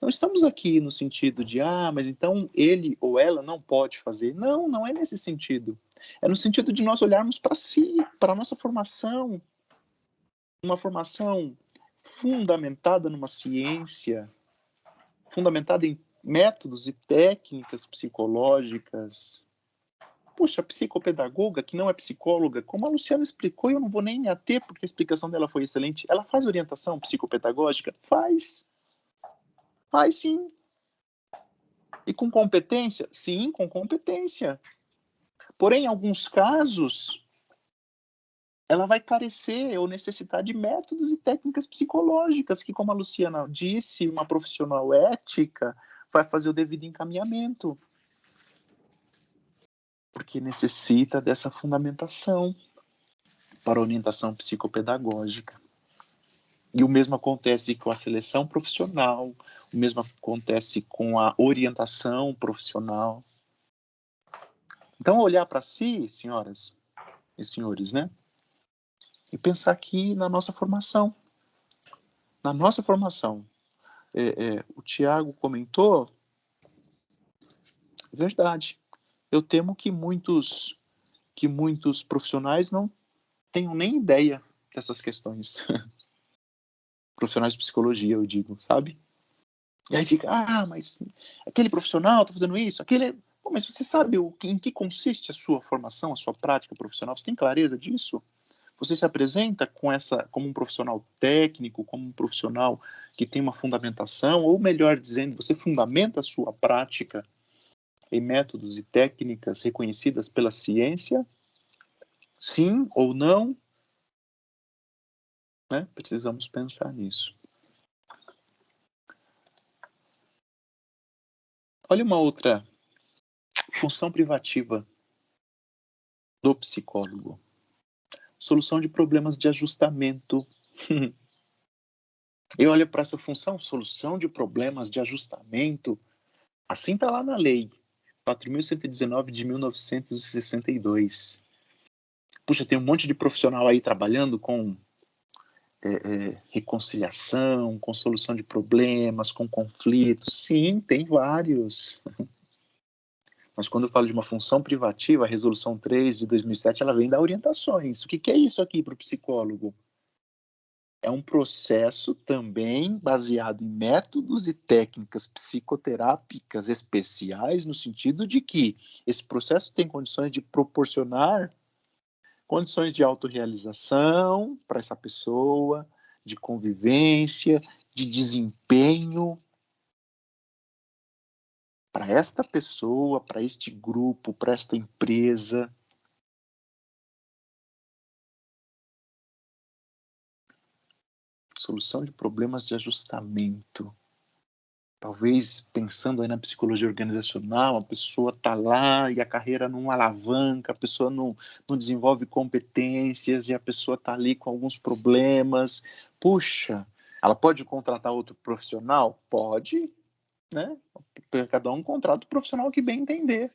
Speaker 1: não estamos aqui no sentido de, mas então ele ou ela não pode fazer. Não, não é nesse sentido. É no sentido de nós olharmos para si, para a nossa formação. Uma formação fundamentada numa ciência, fundamentada em métodos e técnicas psicológicas. Puxa, a psicopedagoga, que não é psicóloga, como a Luciana explicou, eu não vou nem me ater, porque a explicação dela foi excelente. Ela faz orientação psicopedagógica? Faz. Faz sim. E com competência? Sim, com competência. Porém, em alguns casos, ela vai carecer ou necessitar de métodos e técnicas psicológicas, que, como a Luciana disse, uma profissional ética vai fazer o devido encaminhamento. Porque necessita dessa fundamentação para a orientação psicopedagógica. E o mesmo acontece com a seleção profissional, o mesmo acontece com a orientação profissional. Então, olhar para si, senhoras e senhores, né? E pensar aqui na nossa formação. Na nossa formação. O Tiago comentou, é verdade. Eu temo que muitos profissionais não tenham nem ideia dessas questões. Profissionais de psicologia, eu digo, sabe? E aí fica, mas aquele profissional está fazendo isso, aquele... Pô, mas você sabe em que consiste a sua formação, a sua prática profissional? Você tem clareza disso? Você se apresenta como um profissional técnico, como um profissional que tem uma fundamentação, ou melhor dizendo, você fundamenta a sua prática em métodos e técnicas reconhecidas pela ciência? Sim ou não? Né? Precisamos pensar nisso. Olha uma outra função privativa do psicólogo. Solução de problemas de ajustamento. Eu olho para essa função, solução de problemas de ajustamento, assim está lá na lei 4.119 de 1962. Puxa, tem um monte de profissional aí trabalhando com reconciliação, com solução de problemas, com conflitos. Sim, tem vários. Mas quando eu falo de uma função privativa, a Resolução 3 de 2007, ela vem dar orientações. O que é isso aqui para o psicólogo? É um processo também baseado em métodos e técnicas psicoterápicas especiais, no sentido de que esse processo tem condições de proporcionar condições de autorrealização para essa pessoa, de convivência, de desempenho para esta pessoa, para este grupo, para esta empresa. Solução de problemas de ajustamento. Talvez pensando aí na psicologia organizacional, a pessoa está lá e a carreira não alavanca, a pessoa não desenvolve competências e a pessoa está ali com alguns problemas. Puxa, ela pode contratar outro profissional? Pode. né? Cada um contrata o profissional que bem entender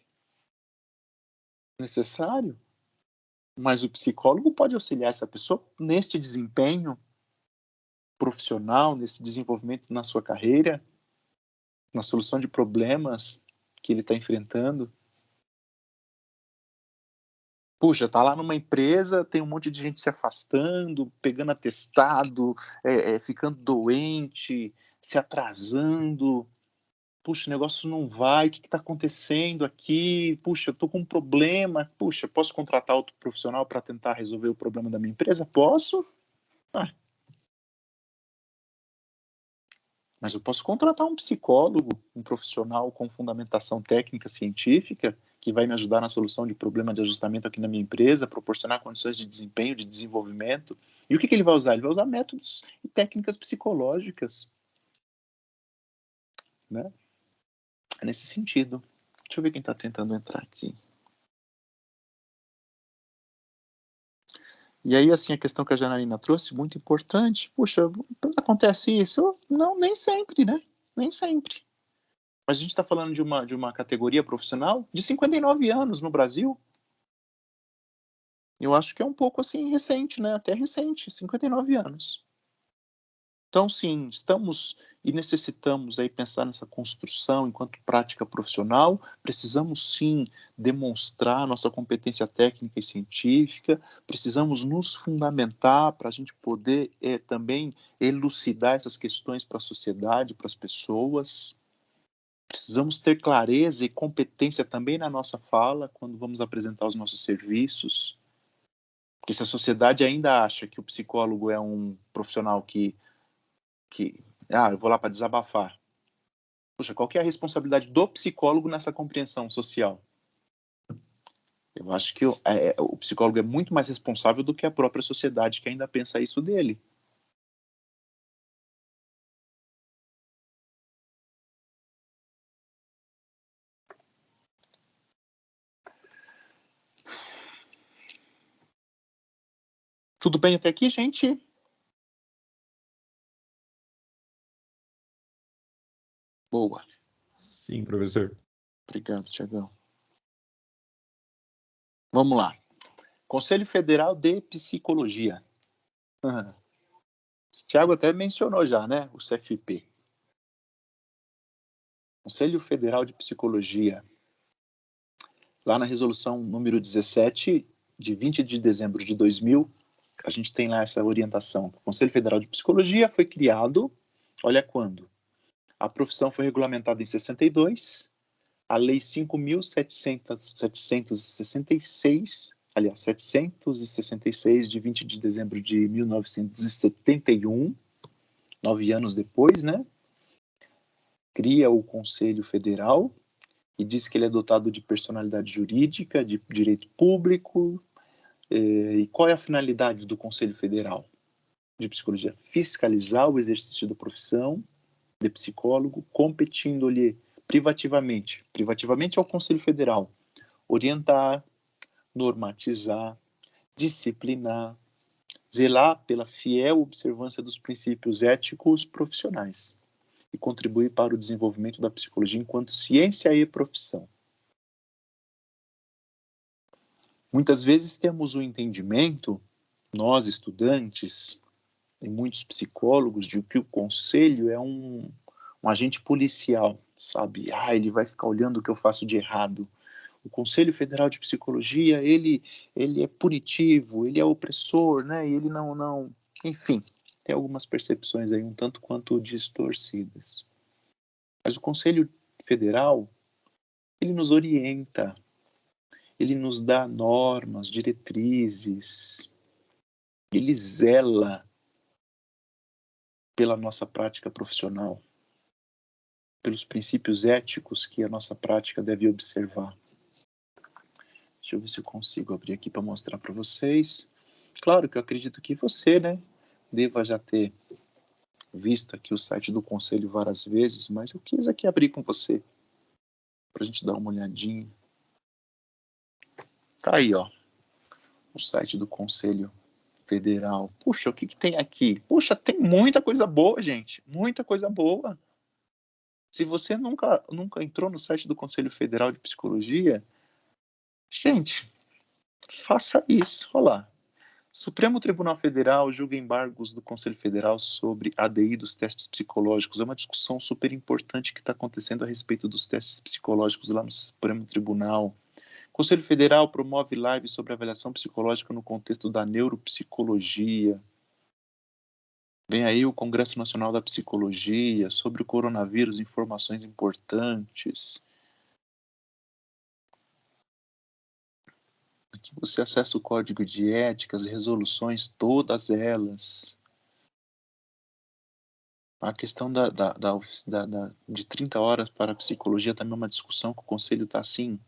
Speaker 1: necessário. Mas o psicólogo pode auxiliar essa pessoa neste desempenho profissional, nesse desenvolvimento na sua carreira, na solução de problemas que ele está enfrentando. Puxa, tá lá numa empresa, tem um monte de gente se afastando, pegando atestado, ficando doente, se atrasando. Puxa, o negócio não vai, o que está acontecendo aqui? Puxa, eu estou com um problema. Puxa, posso contratar outro profissional para tentar resolver o problema da minha empresa? Posso? Ah. Mas eu posso contratar um psicólogo, um profissional com fundamentação técnica científica, que vai me ajudar na solução de problema de ajustamento aqui na minha empresa, proporcionar condições de desempenho, de desenvolvimento. E o que ele vai usar? Ele vai usar métodos e técnicas psicológicas, né? É nesse sentido. Deixa eu ver quem está tentando entrar aqui. E aí, assim, a questão que a Janaína trouxe, muito importante. Puxa, acontece isso? Não, nem sempre, né? Nem sempre. Mas a gente está falando de uma categoria profissional de 59 anos no Brasil. Eu acho que é um pouco, assim, recente, né? Até recente, 59 anos. Então, sim, estamos e necessitamos aí pensar nessa construção enquanto prática profissional. Precisamos, sim, demonstrar nossa competência técnica e científica. Precisamos nos fundamentar para a gente poder também elucidar essas questões para a sociedade, para as pessoas. Precisamos ter clareza e competência também na nossa fala quando vamos apresentar os nossos serviços. Porque se a sociedade ainda acha que o psicólogo é um profissional que eu vou lá para desabafar. Poxa, qual que é a responsabilidade do psicólogo nessa compreensão social? Eu acho que o psicólogo é muito mais responsável do que a própria sociedade que ainda pensa isso dele. Tudo bem até aqui, gente? Boa.
Speaker 3: Sim, professor.
Speaker 1: Obrigado, Tiagão. Vamos lá. Conselho Federal de Psicologia. O Tiago até mencionou já, né? O CFP. Conselho Federal de Psicologia. Lá na resolução número 17, de 20 de dezembro de 2000, a gente tem lá essa orientação. O Conselho Federal de Psicologia foi criado, olha quando? A profissão foi regulamentada em 62, a Lei 5.766, aliás, 766, de 20 de dezembro de 1971, 9 anos depois, né? Cria o Conselho Federal e diz que ele é dotado de personalidade jurídica, de direito público. E qual é a finalidade do Conselho Federal de Psicologia? Fiscalizar o exercício da profissão de psicólogo, competindo-lhe privativamente ao Conselho Federal, orientar, normatizar, disciplinar, zelar pela fiel observância dos princípios éticos profissionais e contribuir para o desenvolvimento da psicologia enquanto ciência e profissão. Muitas vezes temos o entendimento, nós estudantes e muitos psicólogos, de que o conselho é um agente policial, sabe? Ele vai ficar olhando o que eu faço de errado. O Conselho Federal de Psicologia, ele é punitivo, ele é opressor, né? E ele não... Enfim, tem algumas percepções aí um tanto quanto distorcidas. Mas o Conselho Federal, ele nos orienta, ele nos dá normas, diretrizes, ele zela pela nossa prática profissional, pelos princípios éticos que a nossa prática deve observar. Deixa eu ver se eu consigo abrir aqui para mostrar para vocês. Claro que eu acredito que você, né, deva já ter visto aqui o site do Conselho várias vezes, mas eu quis aqui abrir com você, para a gente dar uma olhadinha. Tá aí, ó, o site do Conselho Federal. Puxa, o que tem aqui? Puxa, tem muita coisa boa, gente, muita coisa boa. Se você nunca entrou no site do Conselho Federal de Psicologia, gente, faça isso. Olha lá. Supremo Tribunal Federal julga embargos do Conselho Federal sobre a ADI dos testes psicológicos. É uma discussão super importante que está acontecendo a respeito dos testes psicológicos lá no Supremo Tribunal. O Conselho Federal promove live sobre avaliação psicológica no contexto da neuropsicologia. Vem aí o Congresso Nacional da Psicologia, sobre o coronavírus, informações importantes. Aqui você acessa o código de ética, as resoluções, todas elas. A questão de 30 horas para a psicologia também é uma discussão que o Conselho está assim,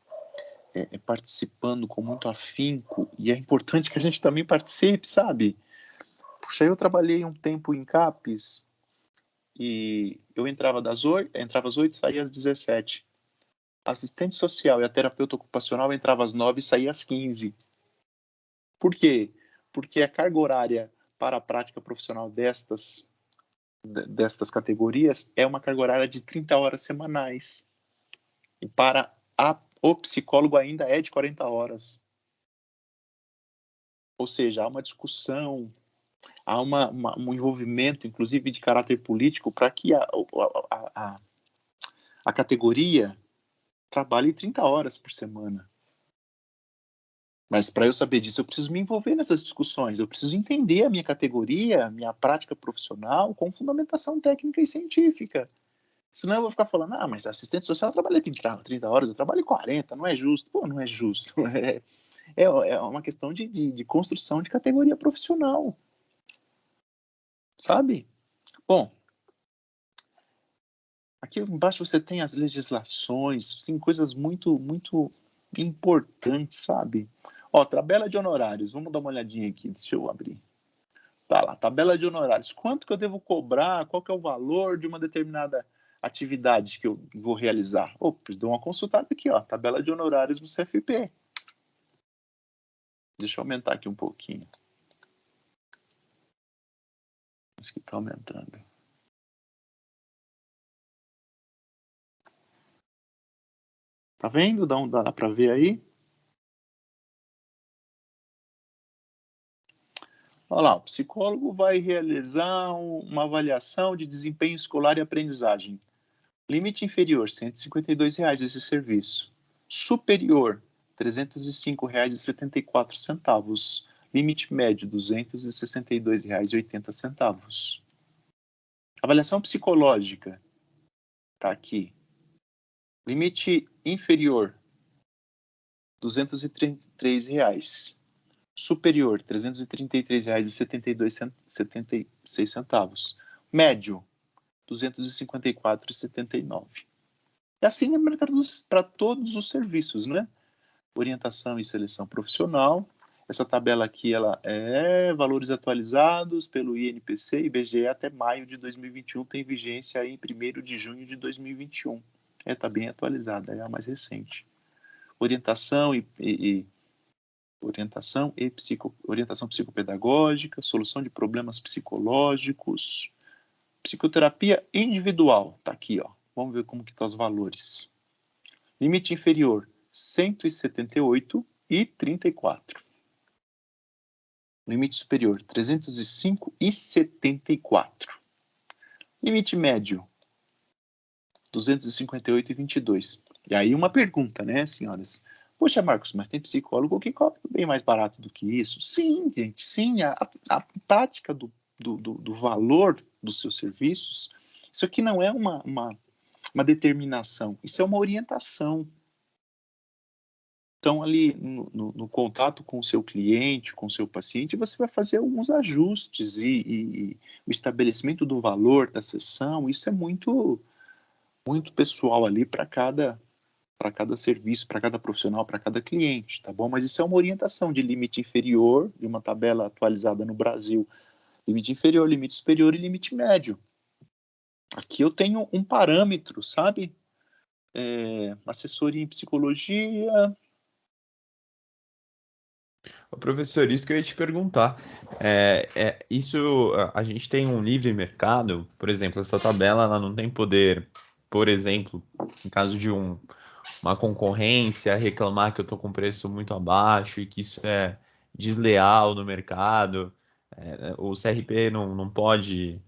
Speaker 1: participando com muito afinco, e é importante que a gente também participe, sabe? Puxa, eu trabalhei um tempo em CAPES, e eu entrava às 8, saía às 17. A assistente social e a terapeuta ocupacional entrava às 9 e saía às 15. Por quê? Porque a carga horária para a prática profissional destas categorias é uma carga horária de 30 horas semanais. E para o psicólogo ainda é de 40 horas. Ou seja, há uma discussão, há um envolvimento, inclusive de caráter político, para que a categoria trabalhe 30 horas por semana. Mas para eu saber disso, eu preciso me envolver nessas discussões, eu preciso entender a minha categoria, a minha prática profissional com fundamentação técnica e científica. Senão eu vou ficar falando, mas assistente social trabalha 30 horas, eu trabalho 40, não é justo. Pô, não é justo. É uma questão de construção de categoria profissional. Sabe? Bom, aqui embaixo você tem as legislações, sim, coisas muito, muito importantes, sabe? Ó, tabela de honorários, vamos dar uma olhadinha aqui, deixa eu abrir. Tá lá, tabela de honorários. Quanto que eu devo cobrar? Qual que é o valor de uma determinada atividade que eu vou realizar? Dou uma consultada aqui, ó, tabela de honorários no CFP. Deixa eu aumentar aqui um pouquinho. Acho que está aumentando. Tá vendo? Dá para ver aí? Olha lá, o psicólogo vai realizar uma avaliação de desempenho escolar e aprendizagem. Limite inferior, R$ 152,00 esse serviço. Superior, R$ 305,74. Limite médio, R$ 262,80. Avaliação psicológica, tá aqui. Limite inferior, R$ 233,00. Superior, R$ 333,76. Médio, R$ 254,79. E assim é para todos os serviços, né? Orientação e seleção profissional. Essa tabela aqui, ela é valores atualizados pelo INPC e IBGE até maio de 2021, tem vigência aí em 1º de junho de 2021. Está bem atualizada, é a mais recente. Orientação orientação psicopedagógica, solução de problemas psicológicos, psicoterapia individual, tá aqui, ó. Vamos ver como que estão os valores. Limite inferior, R$ 178,34. Limite superior, R$ 305,74. Limite médio, R$ 258,22. E aí uma pergunta, né, senhoras? Poxa, Marcos, mas tem psicólogo que cobra bem mais barato do que isso? Sim, gente, sim. A prática do valor dos seus serviços, isso aqui não é uma determinação, isso é uma orientação. Então, ali no contato com o seu cliente, com o seu paciente, você vai fazer alguns ajustes e o estabelecimento do valor da sessão, isso é muito, muito pessoal ali para cada serviço, para cada profissional, para cada cliente, tá bom? Mas isso é uma orientação de limite inferior, de uma tabela atualizada no Brasil, limite inferior, limite superior e limite médio. Aqui eu tenho um parâmetro, sabe? Assessoria em psicologia.
Speaker 3: Professor, isso que eu ia te perguntar. Isso, a gente tem um livre mercado, por exemplo, essa tabela ela não tem poder por exemplo, em caso de uma concorrência, reclamar que eu estou com preço muito abaixo e que isso é desleal no mercado. O CRP não pode,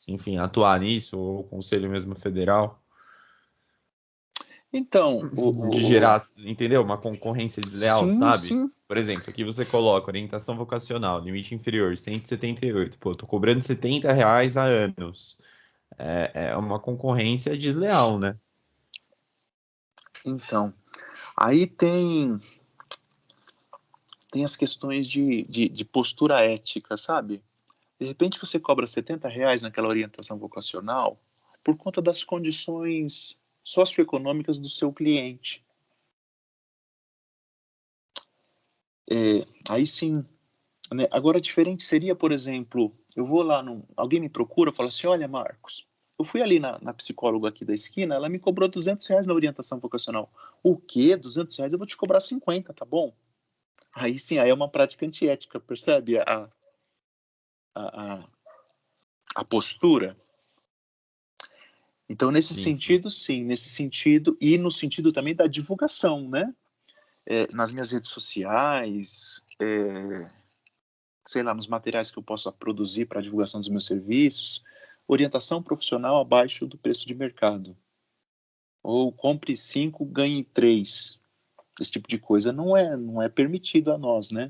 Speaker 3: enfim, atuar nisso, ou o Conselho mesmo Federal,
Speaker 1: Então,
Speaker 3: de gerar, entendeu? Uma concorrência desleal,
Speaker 1: sim,
Speaker 3: sabe?
Speaker 1: sim.
Speaker 3: Por exemplo, aqui você coloca orientação vocacional, limite inferior, 178. Pô, tô cobrando R$ 70 há anos. É uma concorrência desleal, né?
Speaker 1: Então, aí tem as questões de postura ética, sabe? De repente você cobra R$ 70 naquela orientação vocacional por conta das condições socioeconômicas do seu cliente. Aí sim, né? Agora, diferente seria, por exemplo, eu vou lá, alguém me procura e fala assim, olha, Marcos, eu fui ali na psicóloga aqui da esquina, ela me cobrou R$ 200 na orientação vocacional. O quê? R$ 200? Eu vou te cobrar 50, tá bom? Aí sim, aí é uma prática antiética, percebe a, a postura? Então, nesse
Speaker 3: Sim, sim.
Speaker 1: sentido, sim, nesse sentido, e no sentido também da divulgação, né? Nas minhas redes sociais, sei lá, nos materiais que eu possa produzir para a divulgação dos meus serviços, orientação profissional abaixo do preço de mercado. Ou compre 5, ganhe 3. Esse tipo de coisa não é permitido a nós, né?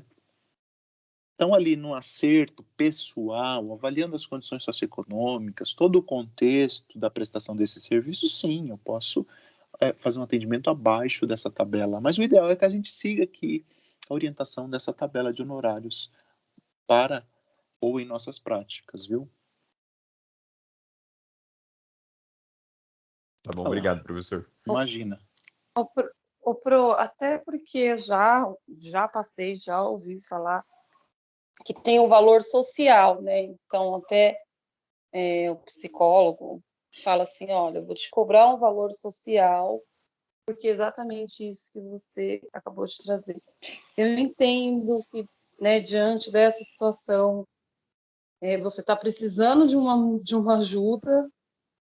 Speaker 1: Então, ali no acerto pessoal, avaliando as condições socioeconômicas, todo o contexto da prestação desse serviço, sim, eu posso fazer um atendimento abaixo dessa tabela. Mas o ideal é que a gente siga aqui a orientação dessa tabela de honorários para ou em nossas práticas, viu?
Speaker 3: Tá bom,
Speaker 1: Olha lá,
Speaker 3: obrigado, professor.
Speaker 1: imagina.
Speaker 2: Até porque já passei, já ouvi falar que tem o valor social, né? Então, até o psicólogo fala assim, olha, eu vou te cobrar um valor social, porque é exatamente isso que você acabou de trazer. Eu entendo que, né, diante dessa situação, você está precisando de uma ajuda,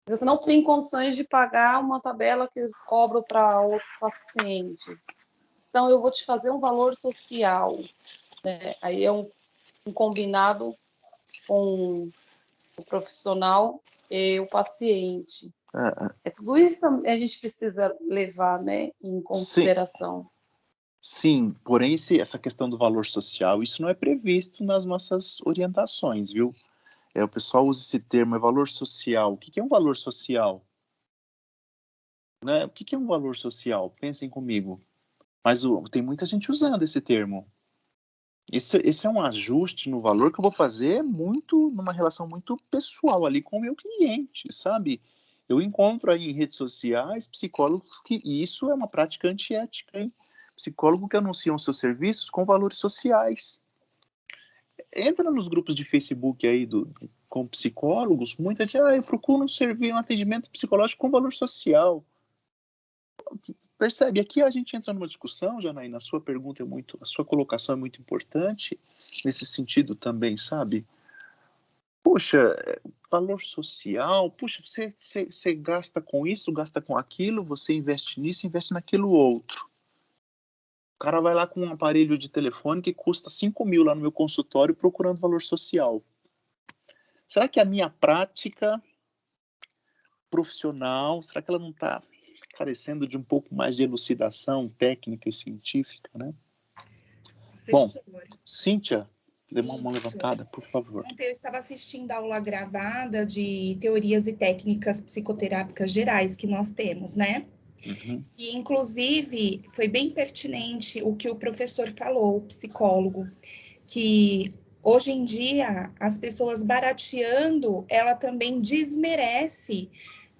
Speaker 2: você não tem condições de pagar uma tabela que eu cobro para outros pacientes. Então, eu vou te fazer um valor social, né? Aí é um combinado com o profissional e o paciente. Tudo isso também a gente precisa levar, né, em
Speaker 1: Sim,
Speaker 2: consideração.
Speaker 1: sim, porém essa questão do valor social, isso não é previsto nas nossas orientações, viu? O pessoal usa esse termo, é valor social. O que é um valor social? Né? O que é um valor social? Pensem comigo. Mas tem muita gente usando esse termo. Esse é um ajuste no valor que eu vou fazer muito numa relação muito pessoal ali com o meu cliente, sabe? Eu encontro aí em redes sociais psicólogos e isso é uma prática antiética, hein? Psicólogos que anunciam seus serviços com valores sociais. Entra nos grupos de Facebook aí com psicólogos, muita gente, eu procuro servir um atendimento psicológico com valor social. Percebe? Aqui a gente entra numa discussão, Janaína, a sua pergunta a sua colocação é muito importante nesse sentido também, sabe? Puxa, valor social, puxa, você gasta com isso, gasta com aquilo, você investe nisso, investe naquilo outro. O cara vai lá com um aparelho de telefone que custa 5 mil lá no meu consultório procurando valor social. Será que a minha prática profissional, será que ela não está carecendo de um pouco mais de elucidação técnica e científica, né? Bom,
Speaker 5: Professor,
Speaker 1: Cíntia, dê uma mão
Speaker 5: isso.
Speaker 1: levantada, por favor.
Speaker 5: Ontem eu estava assistindo a aula gravada de teorias e técnicas psicoterápicas gerais que nós temos, né?
Speaker 1: Uhum.
Speaker 5: E, inclusive, foi bem pertinente o que o professor falou, o psicólogo, que hoje em dia as pessoas barateando, ela também desmerece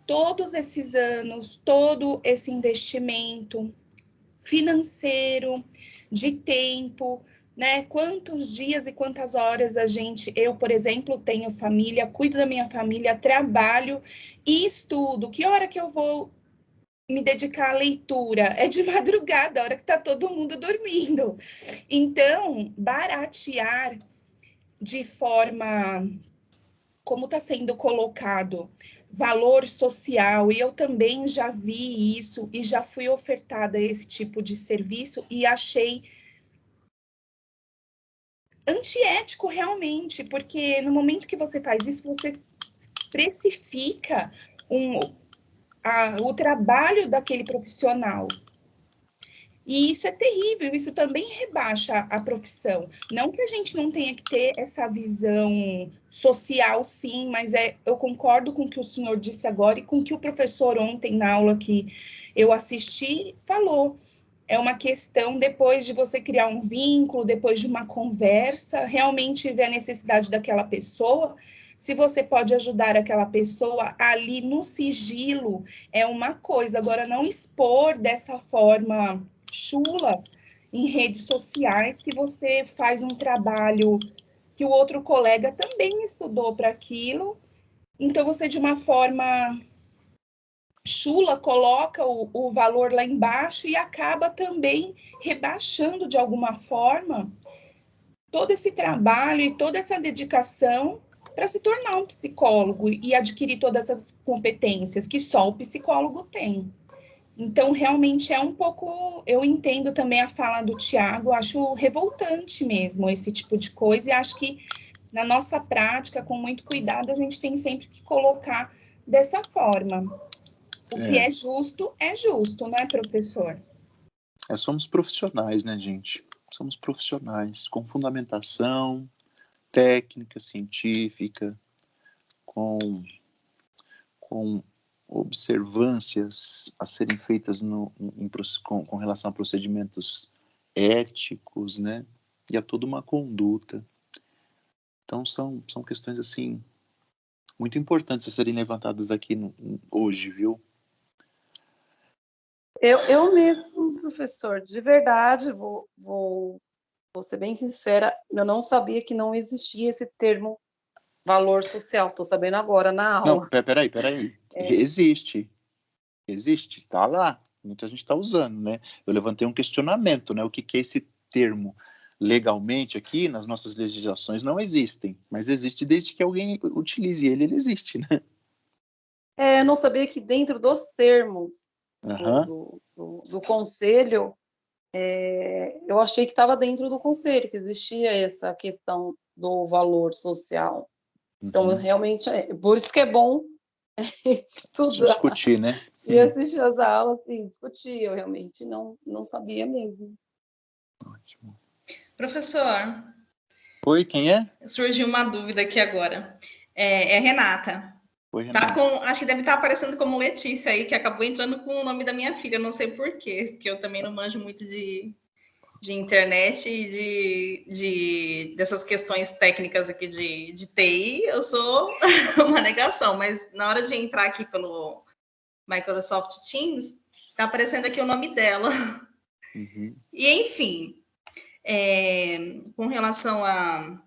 Speaker 5: todos esses anos, todo esse investimento financeiro, de tempo, né? Quantos dias e quantas horas eu, por exemplo, tenho família, cuido da minha família, trabalho e estudo. Que hora que eu vou me dedicar à leitura? É de madrugada, a hora que está todo mundo dormindo. Então, baratear de forma como está sendo colocado valor social, e eu também já vi isso e já fui ofertada esse tipo de serviço e achei antiético realmente, porque no momento que você faz isso, você precifica o trabalho daquele profissional. E isso é terrível, isso também rebaixa a profissão. Não que a gente não tenha que ter essa visão social, sim, mas eu concordo com o que o senhor disse agora e com o que o professor ontem, na aula que eu assisti, falou. É uma questão, depois de você criar um vínculo, depois de uma conversa, realmente ver a necessidade daquela pessoa. Se você pode ajudar aquela pessoa ali no sigilo, é uma coisa. Agora, não expor dessa forma chula em redes sociais que você faz um trabalho que o outro colega também estudou para aquilo. Então, você, de uma forma chula, coloca o valor lá embaixo e acaba também rebaixando, de alguma forma, todo esse trabalho e toda essa dedicação para se tornar um psicólogo e adquirir todas essas competências que só o psicólogo tem. Então, realmente é um pouco... Eu entendo também a fala do Tiago, acho revoltante mesmo esse tipo de coisa, e acho que na nossa prática, com muito cuidado, a gente tem sempre que colocar dessa forma. O que é justo, não é, professor?
Speaker 1: Somos profissionais, né, gente? Somos profissionais com fundamentação técnica, científica, com observâncias a serem feitas com relação a procedimentos éticos, né? E a toda uma conduta. Então, são questões, assim, muito importantes a serem levantadas aqui hoje, viu?
Speaker 2: Eu mesmo, professor, de verdade, vou ser bem sincera, eu não sabia que não existia esse termo valor social. Estou sabendo agora na aula.
Speaker 1: Não, peraí. Existe, tá lá. Muita gente está usando, né? Eu levantei um questionamento, né? O que é esse termo? Legalmente aqui, nas nossas legislações, não existem, mas existe desde que alguém utilize ele existe, né?
Speaker 2: Eu não sabia que dentro dos termos
Speaker 1: Uhum.
Speaker 2: do conselho, eu achei que estava dentro do conselho, que existia essa questão do valor social. Então, realmente, por isso que é bom estudar.
Speaker 1: Discutir, né?
Speaker 2: E assistir as aulas e discutir. Eu realmente não sabia mesmo.
Speaker 1: Ótimo.
Speaker 6: Professor.
Speaker 1: Oi, quem é?
Speaker 6: Surgiu uma dúvida aqui agora. É Renata.
Speaker 1: Oi, Renata.
Speaker 6: Acho que deve estar aparecendo como Letícia aí, que acabou entrando com o nome da minha filha. Não sei por quê, porque eu também não manjo muito de internet e dessas questões técnicas aqui de TI. Eu sou uma negação, mas na hora de entrar aqui pelo Microsoft Teams, está aparecendo aqui o nome dela.
Speaker 1: Uhum.
Speaker 6: E, enfim, com relação a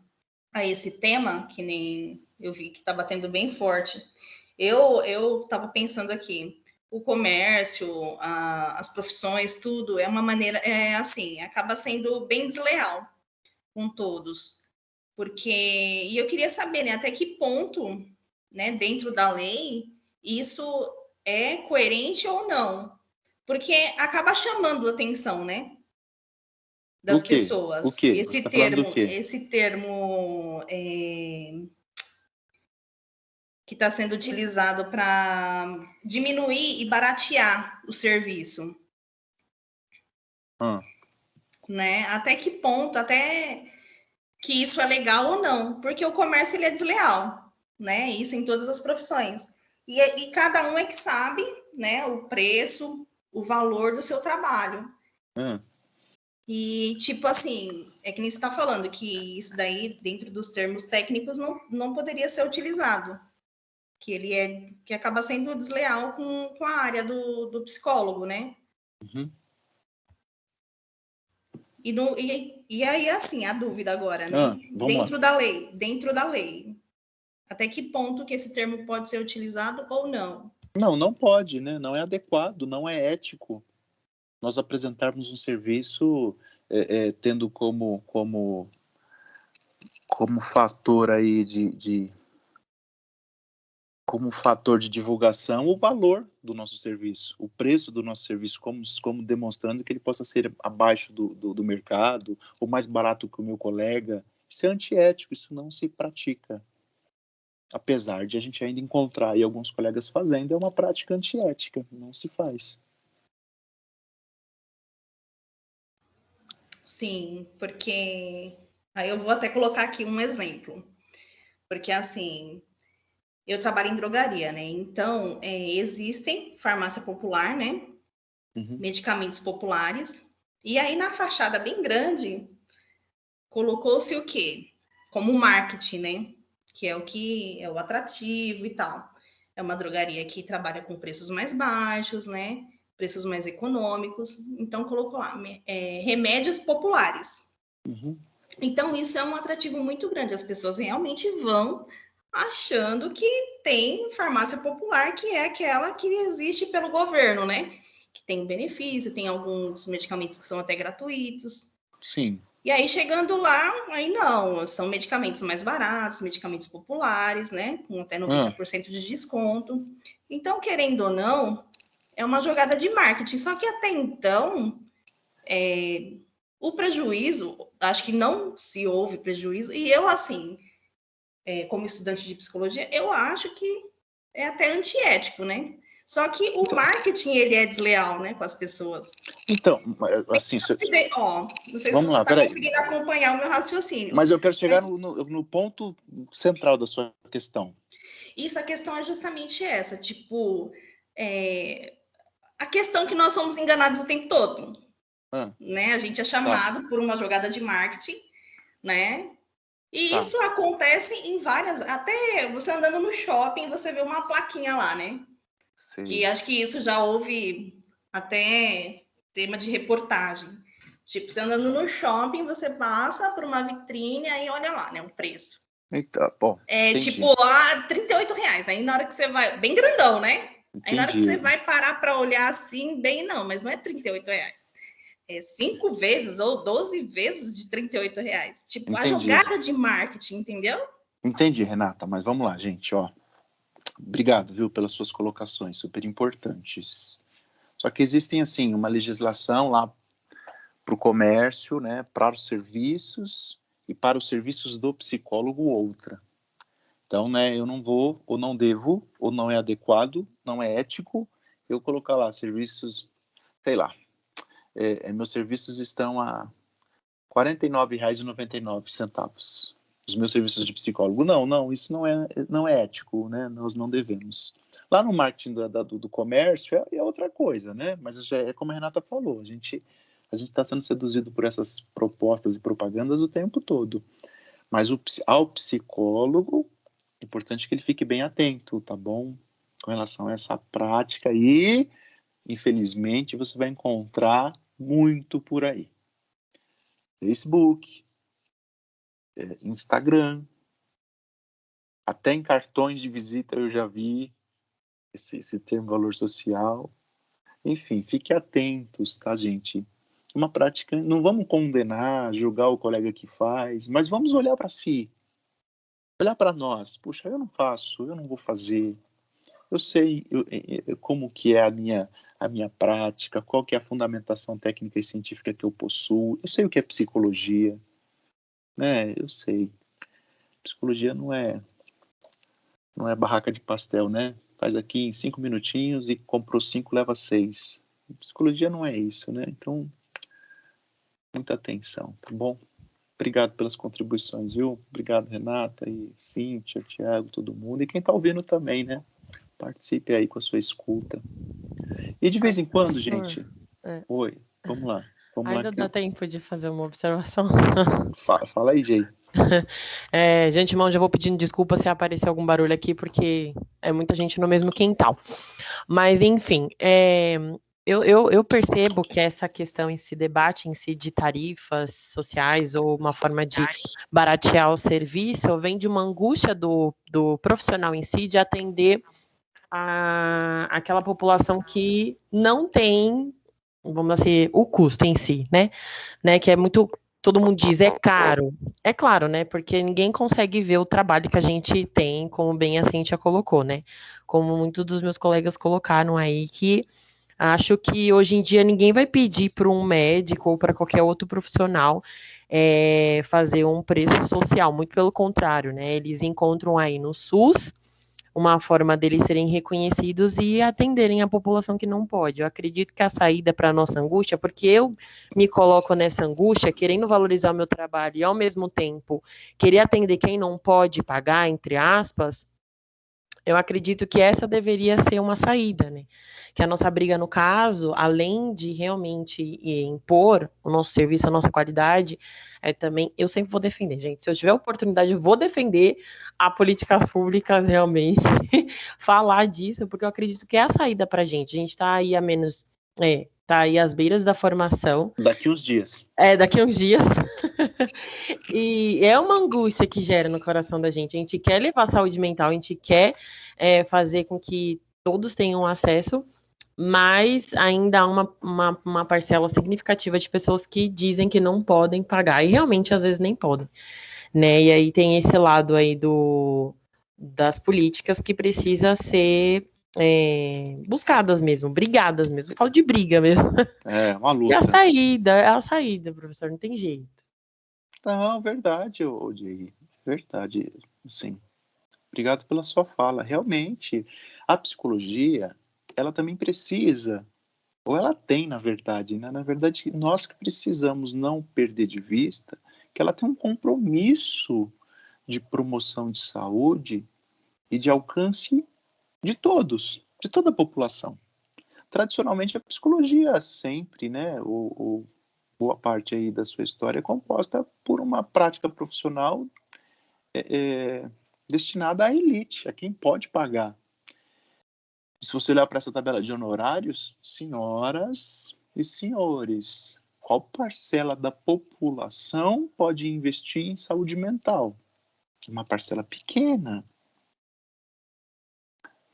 Speaker 6: esse tema, que nem eu vi que está batendo bem forte, eu estava pensando aqui, o comércio, as profissões, tudo, é uma maneira, assim, acaba sendo bem desleal com todos. E eu queria saber, né, até que ponto, né, dentro da lei, isso é coerente ou não. Porque acaba chamando a atenção, né, das pessoas.
Speaker 1: O quê? Você tá falando do quê?
Speaker 6: Esse termo que está sendo utilizado para diminuir e baratear o serviço. Né? Até que ponto, até que isso é legal ou não, porque o comércio ele é desleal, né? Isso em todas as profissões. E cada um é que sabe, né, o preço, o valor do seu trabalho. E, tipo assim, é que nem você está falando, que isso daí, dentro dos termos técnicos, não poderia ser utilizado. Que acaba sendo desleal com a área do psicólogo, né?
Speaker 1: Uhum.
Speaker 6: E aí, assim, a dúvida agora, né? Dentro da lei, até que ponto que esse termo pode ser utilizado ou não?
Speaker 1: Não pode, né? Não é adequado, não é ético nós apresentarmos um serviço tendo como fator aí de como fator de divulgação o valor do nosso serviço, o preço do nosso serviço, como demonstrando que ele possa ser abaixo do mercado, ou mais barato que o meu colega. Isso é antiético, isso não se pratica. Apesar de a gente ainda encontrar aí alguns colegas fazendo, é uma prática antiética, não se faz.
Speaker 6: Sim, porque aí eu vou até colocar aqui um exemplo. Porque assim, eu trabalho em drogaria, né? Então, existem farmácia popular, né?
Speaker 1: Uhum.
Speaker 6: Medicamentos populares. E aí, na fachada bem grande, colocou-se o quê? Como marketing, né? Que é o atrativo e tal. É uma drogaria que trabalha com preços mais baixos, né? Preços mais econômicos. Então, colocou lá, remédios populares.
Speaker 1: Uhum.
Speaker 6: Então, isso é um atrativo muito grande. As pessoas realmente vão achando que tem farmácia popular, que é aquela que existe pelo governo, né? Que tem benefício, tem alguns medicamentos que são até gratuitos.
Speaker 1: Sim.
Speaker 6: E aí, chegando lá, aí não, são medicamentos mais baratos, medicamentos populares, né? Com até 90% de desconto. Então, querendo ou não, é uma jogada de marketing. Só que até então, o prejuízo, acho que não se houve prejuízo, e eu, assim, como estudante de psicologia, eu acho que é até antiético, né? Só que o marketing, ele é desleal, né, com as pessoas.
Speaker 1: Então, assim...
Speaker 6: Não sei
Speaker 1: Vamos
Speaker 6: se você
Speaker 1: lá,
Speaker 6: está
Speaker 1: peraí.
Speaker 6: conseguindo acompanhar o meu raciocínio.
Speaker 1: Mas eu quero chegar no ponto central da sua questão.
Speaker 6: Isso, a questão é justamente essa, tipo, a questão que nós somos enganados o tempo todo, né? A gente é chamado por uma jogada de marketing, né? E isso acontece em várias... Até você andando no shopping, você vê uma plaquinha lá, né? Sim. Que acho que isso já houve até tema de reportagem. Tipo, você andando no shopping, você passa por uma vitrine, aí olha lá, né? O preço.
Speaker 1: Eita, bom, entendi.
Speaker 6: Tipo, R$38. Aí na hora que você vai... Bem grandão, né? Entendi. Aí na hora que você vai parar para olhar assim, bem, não, mas não é R$38. É 5 vezes ou 12 vezes de R$38. Tipo, entendi. A jogada de marketing, entendeu?
Speaker 1: Entendi, Renata, mas vamos lá, gente, ó. Obrigado, viu, pelas suas colocações, super importantes. Só que existem, assim, uma legislação lá para o comércio, né, para os serviços e para os serviços do psicólogo outra. Então, né, eu não vou, ou não devo, ou não é adequado, não é ético, eu colocar lá serviços, sei lá, meus serviços estão a R$ 49,99. Os meus serviços de psicólogo. Não, isso não é ético, né? Nós não devemos. Lá no marketing do comércio é outra coisa, né? Mas já é como a Renata falou, a gente está sendo seduzido por essas propostas e propagandas o tempo todo. Mas ao psicólogo, é importante que ele fique bem atento, tá bom? Com relação a essa prática e, infelizmente, você vai encontrar muito por aí. Facebook, Instagram, até em cartões de visita eu já vi esse termo valor social. Enfim, fique atentos, tá, gente? Uma prática, não vamos condenar, julgar o colega que faz, mas vamos olhar para si, olhar para nós. Puxa, eu não faço, eu não vou fazer. Eu sei como que é a minha prática, qual que é a fundamentação técnica e científica que eu possuo. Eu sei o que é psicologia, né? Eu sei. Psicologia não é barraca de pastel, né? Faz aqui em 5 minutinhos e comprou 5, leva 6. Psicologia não é isso, né? Então, muita atenção, tá bom? Obrigado pelas contribuições, viu? Obrigado, Renata e Cíntia, Thiago, todo mundo. E quem tá ouvindo também, né? Participe aí com a sua escuta. E de vez em quando, gente... Oi, vamos lá.
Speaker 7: Ainda dá tempo de fazer uma observação?
Speaker 1: Fala aí, Jay.
Speaker 7: De antemão, já vou pedindo desculpa se aparecer algum barulho aqui, porque é muita gente no mesmo quintal. Mas, enfim, eu percebo que essa questão, esse debate em si de tarifas sociais ou uma forma de baratear o serviço, vem de uma angústia do profissional em si de atender aquela população que não tem, vamos dizer, o custo em si, né? Que é muito... Todo mundo diz, é caro. é claro, né? Porque ninguém consegue ver o trabalho que a gente tem, como bem a Cíntia colocou, né? Como muitos dos meus colegas colocaram aí, que acho que hoje em dia ninguém vai pedir para um médico ou para qualquer outro profissional fazer um preço social, muito pelo contrário, né? Eles encontram aí no SUS uma forma deles serem reconhecidos e atenderem a população que não pode. Eu acredito que a saída para a nossa angústia, porque eu me coloco nessa angústia, querendo valorizar o meu trabalho e, ao mesmo tempo, querer atender quem não pode pagar, entre aspas, eu acredito que essa deveria ser uma saída, né? Que a nossa briga, no caso, além de realmente impor o nosso serviço, a nossa qualidade, também, eu sempre vou defender, gente. Se eu tiver oportunidade, eu vou defender a políticas públicas realmente, falar disso, porque eu acredito que é a saída para a gente. A gente está aí a menos, tá aí às beiras da formação.
Speaker 1: Daqui uns dias.
Speaker 7: Daqui uns dias. E é uma angústia que gera no coração da gente. A gente quer levar saúde mental, a gente quer fazer com que todos tenham acesso, mas ainda há uma parcela significativa de pessoas que dizem que não podem pagar, e realmente às vezes nem podem, né? E aí tem esse lado aí das políticas que precisa ser buscadas mesmo, brigadas mesmo. Eu falo de briga mesmo.
Speaker 1: É uma luta.
Speaker 7: E é a saída, professor, não tem jeito.
Speaker 1: Não, verdade, Diego. Verdade, sim. Obrigado pela sua fala. Realmente, a psicologia, ela também precisa, ou ela tem, na verdade, né? Na verdade, nós que precisamos não perder de vista que ela tem um compromisso de promoção de saúde e de alcance de todos, de toda a população. Tradicionalmente, a psicologia sempre, né, boa parte aí da sua história é composta por uma prática profissional destinada à elite, a quem pode pagar. Se você olhar para essa tabela de honorários, senhoras e senhores, qual parcela da população pode investir em saúde mental? Uma parcela pequena.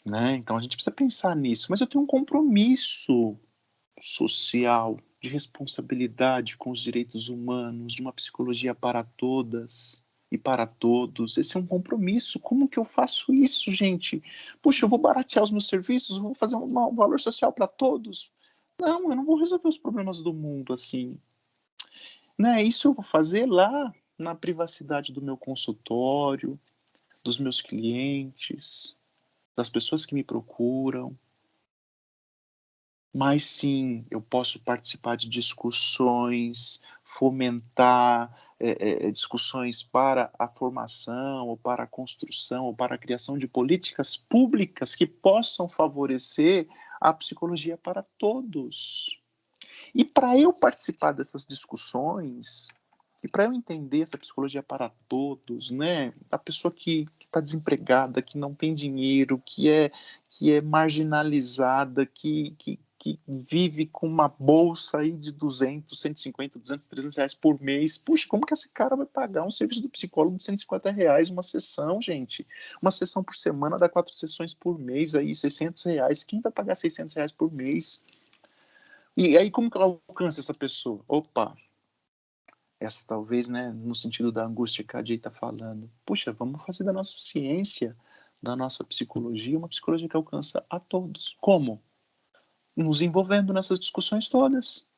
Speaker 1: Né? Então a gente precisa pensar nisso. Mas eu tenho um compromisso social, de responsabilidade com os direitos humanos, de uma psicologia para todas e para todos. Esse é um compromisso. Como que eu faço isso, gente? Puxa, eu vou baratear os meus serviços, eu vou fazer um valor social para todos. Não, eu não vou resolver os problemas do mundo assim. Né? Isso eu vou fazer lá na privacidade do meu consultório, dos meus clientes, das pessoas que me procuram. Mas sim, eu posso participar de discussões, fomentar discussões para a formação, ou para a construção, ou para a criação de políticas públicas que possam favorecer a psicologia para todos. E para eu participar dessas discussões, e para eu entender essa psicologia para todos, né? A pessoa que está desempregada, que não tem dinheiro, que é marginalizada, que vive com uma bolsa aí de 200, 150, 200, 300 reais por mês. Puxa, como que esse cara vai pagar um serviço do psicólogo de 150 reais uma sessão, gente? Uma sessão por semana dá 4 sessões por mês, aí 600 reais. Quem vai pagar 600 reais por mês? E aí como que ela alcança essa pessoa? Opa, essa talvez, né, no sentido da angústia que a Jay está falando. Puxa, vamos fazer da nossa ciência, da nossa psicologia, uma psicologia que alcança a todos. Como? Nos envolvendo nessas discussões todas.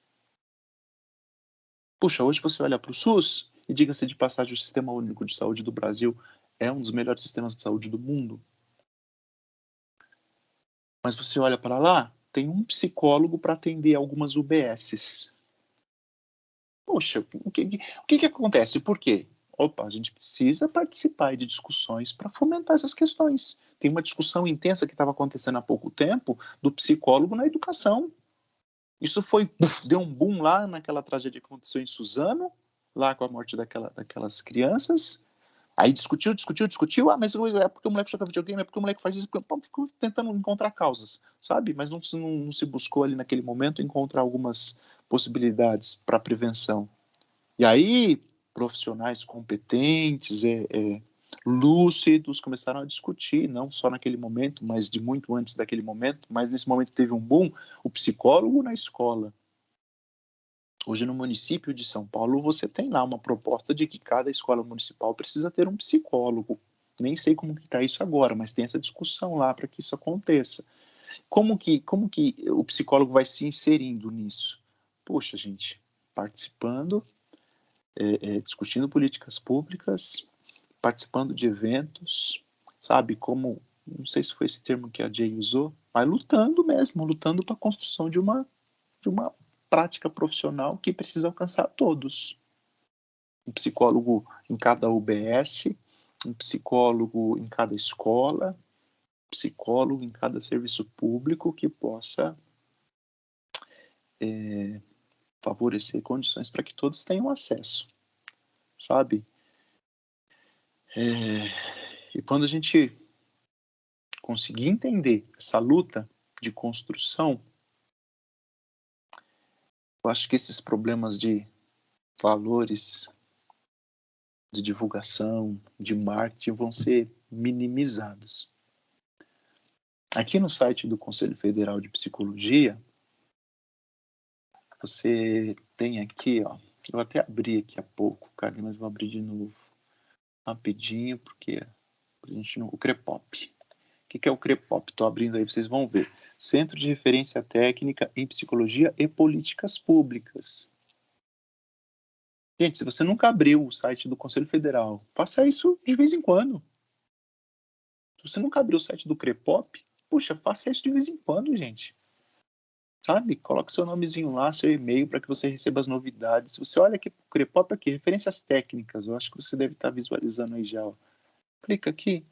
Speaker 1: Puxa, hoje você olha para o SUS, e diga-se de passagem, o Sistema Único de Saúde do Brasil é um dos melhores sistemas de saúde do mundo. Mas você olha para lá, tem um psicólogo para atender algumas UBSs. Poxa, o que acontece? Por quê? Opa, a gente precisa participar de discussões para fomentar essas questões. Tem uma discussão intensa que estava acontecendo há pouco tempo do psicólogo na educação. Isso deu um boom lá naquela tragédia que aconteceu em Suzano, lá com a morte daquelas crianças. Aí discutiu, mas é porque o moleque joga videogame, é porque o moleque faz isso, ficou tentando encontrar causas, sabe? Mas não se buscou ali naquele momento encontrar algumas possibilidades para prevenção. E aí, profissionais competentes, lúcidos, começaram a discutir, não só naquele momento, mas de muito antes daquele momento, mas nesse momento teve um boom, o psicólogo na escola. Hoje, no município de São Paulo, você tem lá uma proposta de que cada escola municipal precisa ter um psicólogo. Nem sei como que está isso agora, mas tem essa discussão lá para que isso aconteça. Como que o psicólogo vai se inserindo nisso? Poxa, gente, participando, discutindo políticas públicas, participando de eventos, sabe, como, não sei se foi esse termo que a Jay usou, mas lutando mesmo, lutando para a construção de uma prática profissional que precisa alcançar todos. Um psicólogo em cada UBS, um psicólogo em cada escola, psicólogo em cada serviço público que possa favorecer condições para que todos tenham acesso, sabe? E quando a gente conseguir entender essa luta de construção, eu acho que esses problemas de valores, de divulgação, de marketing vão ser minimizados. Aqui no site do Conselho Federal de Psicologia, você tem aqui, ó, eu até abri aqui há pouco, cara, mas vou abrir de novo, rapidinho, porque a gente não... O CREPOP. O que é o CREPOP? Estou abrindo aí, vocês vão ver. Centro de Referência Técnica em Psicologia e Políticas Públicas. Gente, se você nunca abriu o site do Conselho Federal, faça isso de vez em quando. Se você nunca abriu o site do CREPOP, puxa, faça isso de vez em quando, gente. Sabe? Coloque seu nomezinho lá, seu e-mail, para que você receba as novidades. Você olha aqui para o CREPOP, aqui, referências técnicas, eu acho que você deve estar visualizando aí já. Ó. Clica aqui.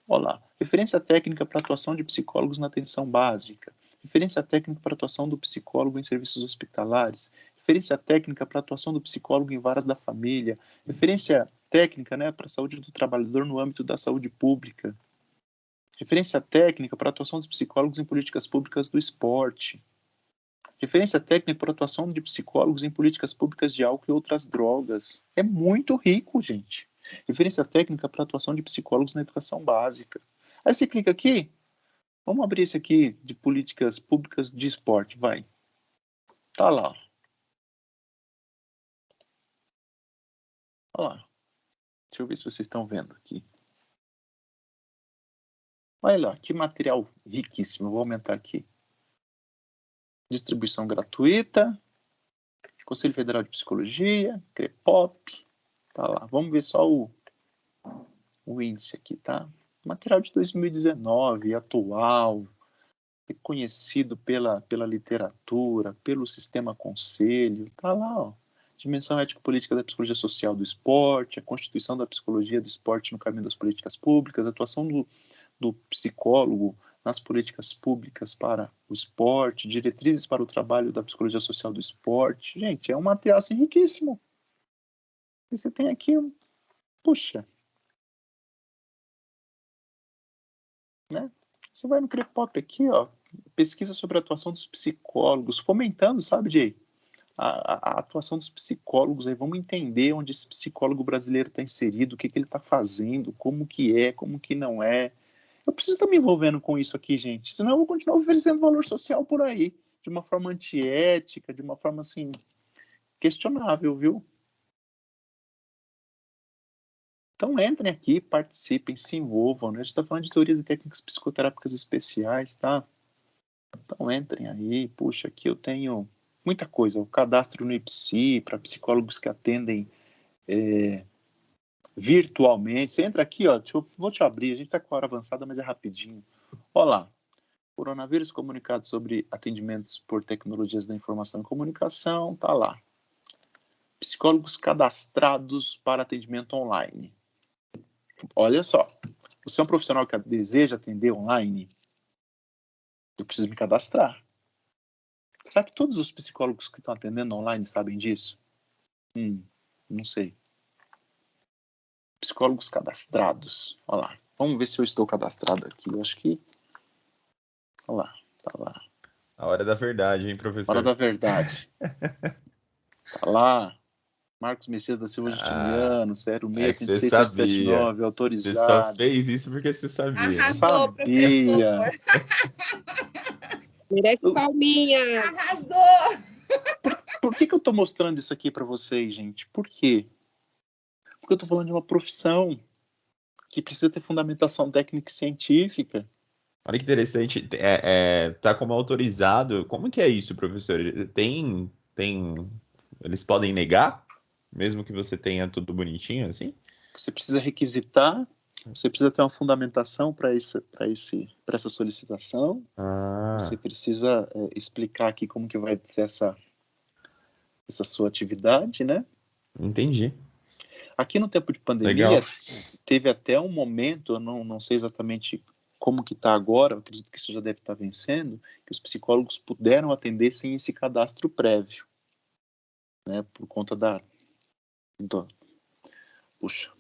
Speaker 1: Olá, referência técnica para atuação de psicólogos na atenção básica, referência técnica para atuação do psicólogo em serviços hospitalares, referência técnica para atuação do psicólogo em varas da família, referência técnica, né, para a saúde do trabalhador no âmbito da saúde pública, referência técnica para a atuação dos psicólogos em políticas públicas do esporte, referência técnica para a atuação de psicólogos em políticas públicas de álcool e outras drogas. É muito rico, gente. Referência técnica para atuação de psicólogos na educação básica. Aí você clica aqui, vamos abrir esse aqui de políticas públicas de esporte, vai. Tá lá. Olha lá. Deixa eu ver se vocês estão vendo aqui. Olha lá, que material riquíssimo. Vou aumentar aqui. Distribuição gratuita. Conselho Federal de Psicologia, CREPOP. Tá lá. Vamos ver só o índice aqui, tá? Material de 2019, atual, reconhecido pela literatura, pelo sistema conselho, tá lá, ó. Dimensão ético-política da psicologia social do esporte, a constituição da psicologia do esporte no caminho das políticas públicas, a atuação do psicólogo nas políticas públicas para o esporte, diretrizes para o trabalho da psicologia social do esporte. Gente, é um material assim, riquíssimo. E você tem aqui, puxa, né? Você vai no CREPOP aqui, ó, pesquisa sobre a atuação dos psicólogos, fomentando, sabe, Jay? A atuação dos psicólogos, aí vamos entender onde esse psicólogo brasileiro está inserido, o que ele está fazendo, como que não é. Eu preciso estar me envolvendo com isso aqui, gente, senão eu vou continuar oferecendo valor social por aí, de uma forma antiética, de uma forma, assim, questionável, viu? Então entrem aqui, participem, se envolvam, né? A gente está falando de teorias e técnicas psicoterápicas especiais, tá? Então entrem aí, puxa, aqui eu tenho muita coisa, o cadastro no IPSI para psicólogos que atendem virtualmente. Você entra aqui, ó, vou te abrir, a gente está com a hora avançada, mas é rapidinho. Olha lá, coronavírus comunicado sobre atendimentos por tecnologias da informação e comunicação, tá lá. Psicólogos cadastrados para atendimento online. Olha só, você é um profissional que deseja atender online? Eu preciso me cadastrar. Será que todos os psicólogos que estão atendendo online sabem disso? Não sei. Psicólogos cadastrados. Olha lá. Vamos ver se eu estou cadastrado aqui. Eu acho que... Olha lá. Tá lá.
Speaker 3: A hora da verdade, hein, professor?
Speaker 1: Hora da verdade. Tá lá. Marcos Messias da Silva Justiniano, 06-16779, autorizado.
Speaker 3: Você só fez isso porque você sabia.
Speaker 5: Arrasou, professor.
Speaker 7: Merece palminha.
Speaker 5: Arrasou.
Speaker 1: Por que eu estou mostrando isso aqui para vocês, gente? Por quê? Porque eu estou falando de uma profissão que precisa ter fundamentação técnica e científica.
Speaker 3: Olha que interessante, tá como autorizado. Como que é isso, professor? Eles podem negar, mesmo que você tenha tudo bonitinho assim?
Speaker 1: Você precisa requisitar, você precisa ter uma fundamentação para essa solicitação. Você precisa explicar aqui como que vai ser essa sua atividade, né?
Speaker 3: Entendi.
Speaker 1: Aqui no tempo de pandemia,
Speaker 3: Legal.
Speaker 1: teve até um momento, eu não sei exatamente como que está agora, eu acredito que isso já deve estar vencendo, que os psicólogos puderam atender sem esse cadastro prévio, né? Por conta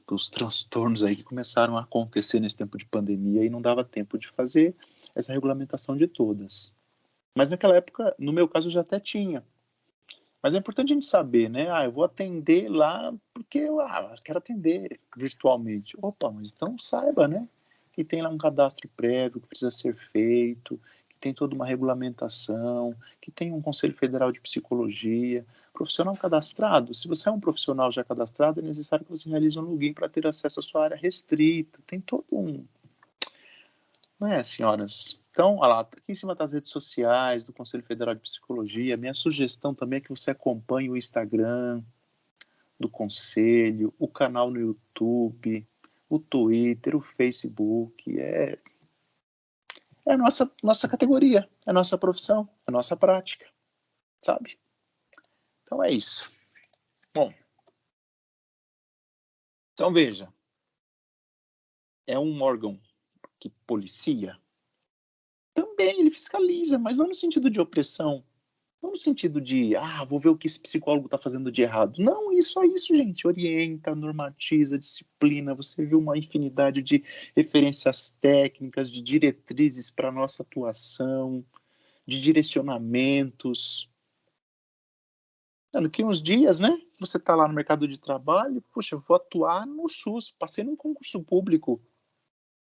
Speaker 1: dos transtornos aí que começaram a acontecer nesse tempo de pandemia e não dava tempo de fazer essa regulamentação de todas. Mas naquela época, no meu caso, eu já até tinha. Mas é importante a gente saber, né? Eu vou atender lá porque eu quero atender virtualmente. Opa, mas então saiba, né? Que tem lá um cadastro prévio que precisa ser feito, que tem toda uma regulamentação, que tem um Conselho Federal de Psicologia. Profissional cadastrado, se você é um profissional já cadastrado, é necessário que você realize um login para ter acesso à sua área restrita. Tem todo um... Não é, senhoras? Então, olha lá, aqui em cima das redes sociais, do Conselho Federal de Psicologia, minha sugestão também é que você acompanhe o Instagram do Conselho, o canal no YouTube, o Twitter, o Facebook. É a nossa categoria, é a nossa profissão, é a nossa prática, sabe? Então é isso. Bom, então veja, é um órgão que policia? Também ele fiscaliza, mas não no sentido de opressão. Não no sentido de, vou ver o que esse psicólogo está fazendo de errado. Não, isso é isso, gente. Orienta, normatiza, disciplina. Você vê uma infinidade de referências técnicas, de diretrizes para a nossa atuação, de direcionamentos. Daqui uns dias, né? Você está lá no mercado de trabalho, puxa, vou atuar no SUS, passei num concurso público.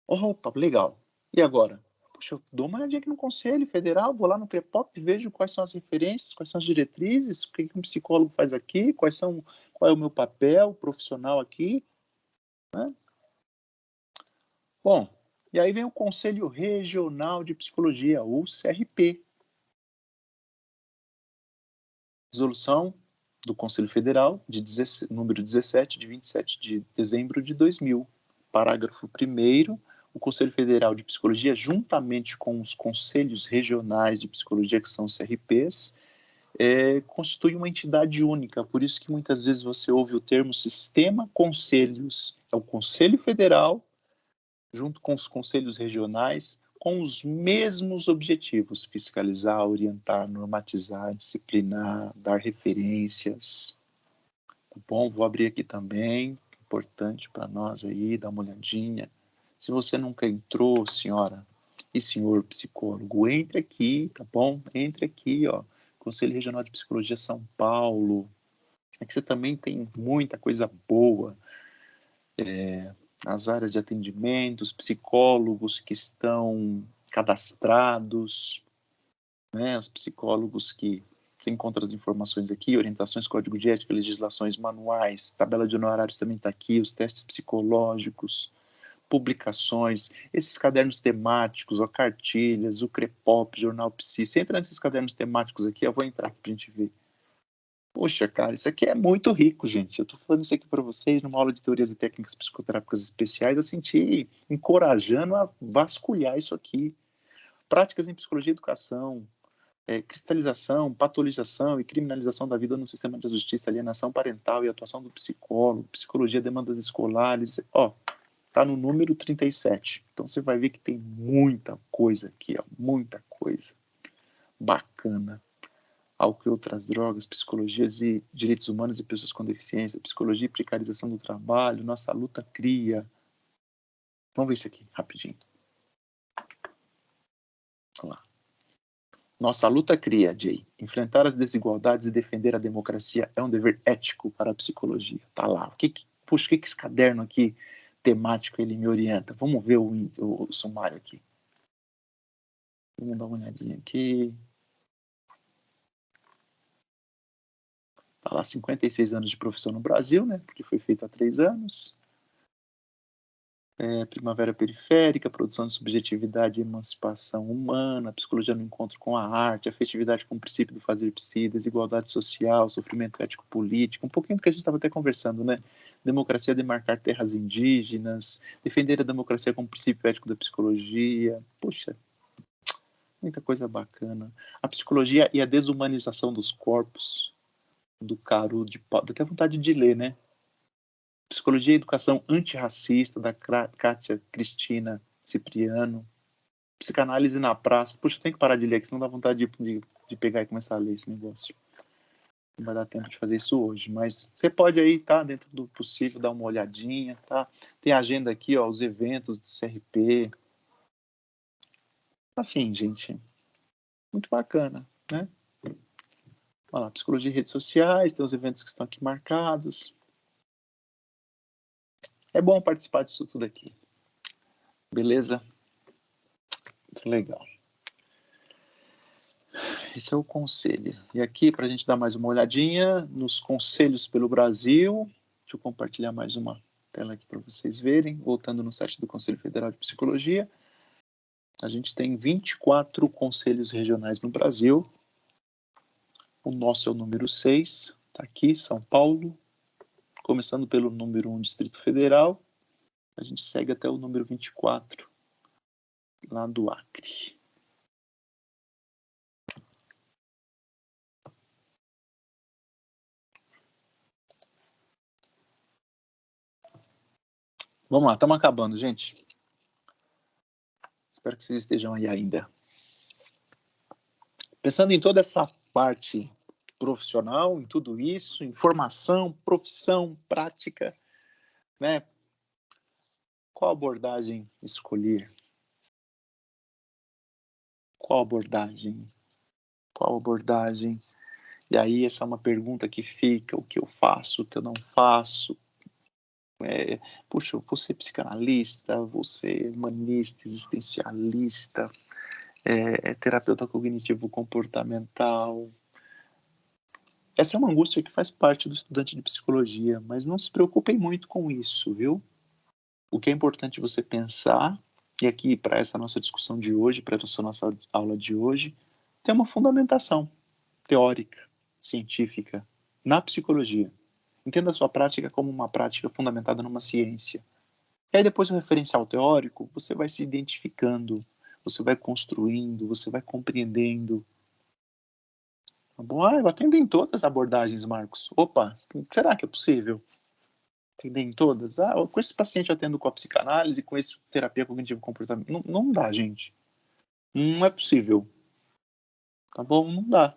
Speaker 1: Opa, legal. E agora? Poxa, eu dou uma olhadinha aqui no Conselho Federal, vou lá no CREPOP, vejo quais são as referências, quais são as diretrizes, o que um psicólogo faz aqui, qual é o meu papel profissional aqui, né? Bom, e aí vem o Conselho Regional de Psicologia, o CRP. Resolução do Conselho Federal, número 17, de 27 de dezembro de 2000. Parágrafo 1º, o Conselho Federal de Psicologia, juntamente com os Conselhos Regionais de Psicologia, que são os CRPs, constitui uma entidade única. Por isso que muitas vezes você ouve o termo sistema conselhos. É o Conselho Federal, junto com os Conselhos Regionais, com os mesmos objetivos: fiscalizar, orientar, normatizar, disciplinar, dar referências. Tá bom? Vou abrir aqui também, importante para nós aí, dar uma olhadinha. Se você nunca entrou, senhora e senhor psicólogo, entre aqui, tá bom? Entre aqui, ó, Conselho Regional de Psicologia São Paulo. Aqui você também tem muita coisa boa. As áreas de atendimento, os psicólogos que estão cadastrados, né? Os psicólogos que você encontra as informações aqui, orientações, código de ética, legislações, manuais, tabela de honorários também está aqui, os testes psicológicos, publicações, esses cadernos temáticos, cartilhas, o CREPOP, Jornal Psi. Você entra nesses cadernos temáticos aqui, eu vou entrar aqui para a gente ver. Poxa, cara, isso aqui é muito rico, gente. Eu tô falando isso aqui para vocês numa aula de teorias e técnicas psicoterápicas especiais, eu senti encorajando a vasculhar isso aqui. Práticas em psicologia e educação, cristalização, patologização e criminalização da vida no sistema de justiça, alienação parental e atuação do psicólogo, psicologia, demandas escolares, tá no número 37. Então você vai ver que tem muita coisa aqui, muita coisa bacana. Álcool e outras drogas, psicologias e direitos humanos e pessoas com deficiência, psicologia e precarização do trabalho, nossa luta cria. Vamos ver isso aqui, rapidinho. Vamos lá. Nossa luta cria, Jay. Enfrentar as desigualdades e defender a democracia é um dever ético para a psicologia. Tá lá. Puxa, o que esse caderno aqui temático ele me orienta? Vamos ver o sumário aqui. Vamos dar uma olhadinha aqui. Tá lá 56 anos de profissão no Brasil, né? Porque foi feito há 3 anos. Primavera Periférica, produção de subjetividade e emancipação humana, psicologia no encontro com a arte, afetividade com o princípio do fazer si, desigualdade social, sofrimento ético-político, um pouquinho do que a gente estava até conversando, né? Democracia, demarcar terras indígenas, defender a democracia como princípio ético da psicologia. Poxa, muita coisa bacana. A psicologia e a desumanização dos corpos, do Caru de Pau. Dá até vontade de ler, né? Psicologia e Educação Antirracista, da Kátia Cristina Cipriano. Psicanálise na Praça. Puxa, eu tenho que parar de ler aqui, senão dá vontade de pegar e começar a ler esse negócio. Não vai dar tempo de fazer isso hoje, mas você pode aí, tá? Dentro do possível, dar uma olhadinha, tá? Tem a agenda aqui, ó, os eventos do CRP. Assim, gente, muito bacana, né? Olha lá, psicologia e redes sociais, tem os eventos que estão aqui marcados. É bom participar disso tudo aqui. Beleza? Muito legal. Esse é o conselho. E aqui, para a gente dar mais uma olhadinha nos conselhos pelo Brasil, deixa eu compartilhar mais uma tela aqui para vocês verem, voltando no site do Conselho Federal de Psicologia. A gente tem 24 conselhos regionais no Brasil. O nosso é o número 6, está aqui, São Paulo. Começando pelo número 1, Distrito Federal. A gente segue até o número 24, lá do Acre. Vamos lá, estamos acabando, gente. Espero que vocês estejam aí ainda. Pensando em toda essa parte profissional, em tudo isso, informação, profissão, prática, né? Qual abordagem escolher? Qual abordagem? Qual abordagem? E aí essa é uma pergunta que fica, o que eu faço, o que eu não faço? Puxa, eu vou ser psicanalista, vou ser humanista, existencialista, terapeuta cognitivo comportamental. Essa é uma angústia que faz parte do estudante de psicologia, mas não se preocupem muito com isso, viu? O que é importante você pensar, e aqui para essa nossa discussão de hoje, para essa nossa aula de hoje, tem uma fundamentação teórica, científica, na psicologia. Entenda a sua prática como uma prática fundamentada numa ciência. E aí depois o referencial teórico, você vai se identificando, você vai construindo, você vai compreendendo. Tá bom? Eu atendo em todas as abordagens, Marcos. Opa, será que é possível? Atender em todas? Com esse paciente eu atendo com a psicanálise, com esse terapia cognitivo comportamento. Não dá, gente. Não é possível. Tá bom? Não dá.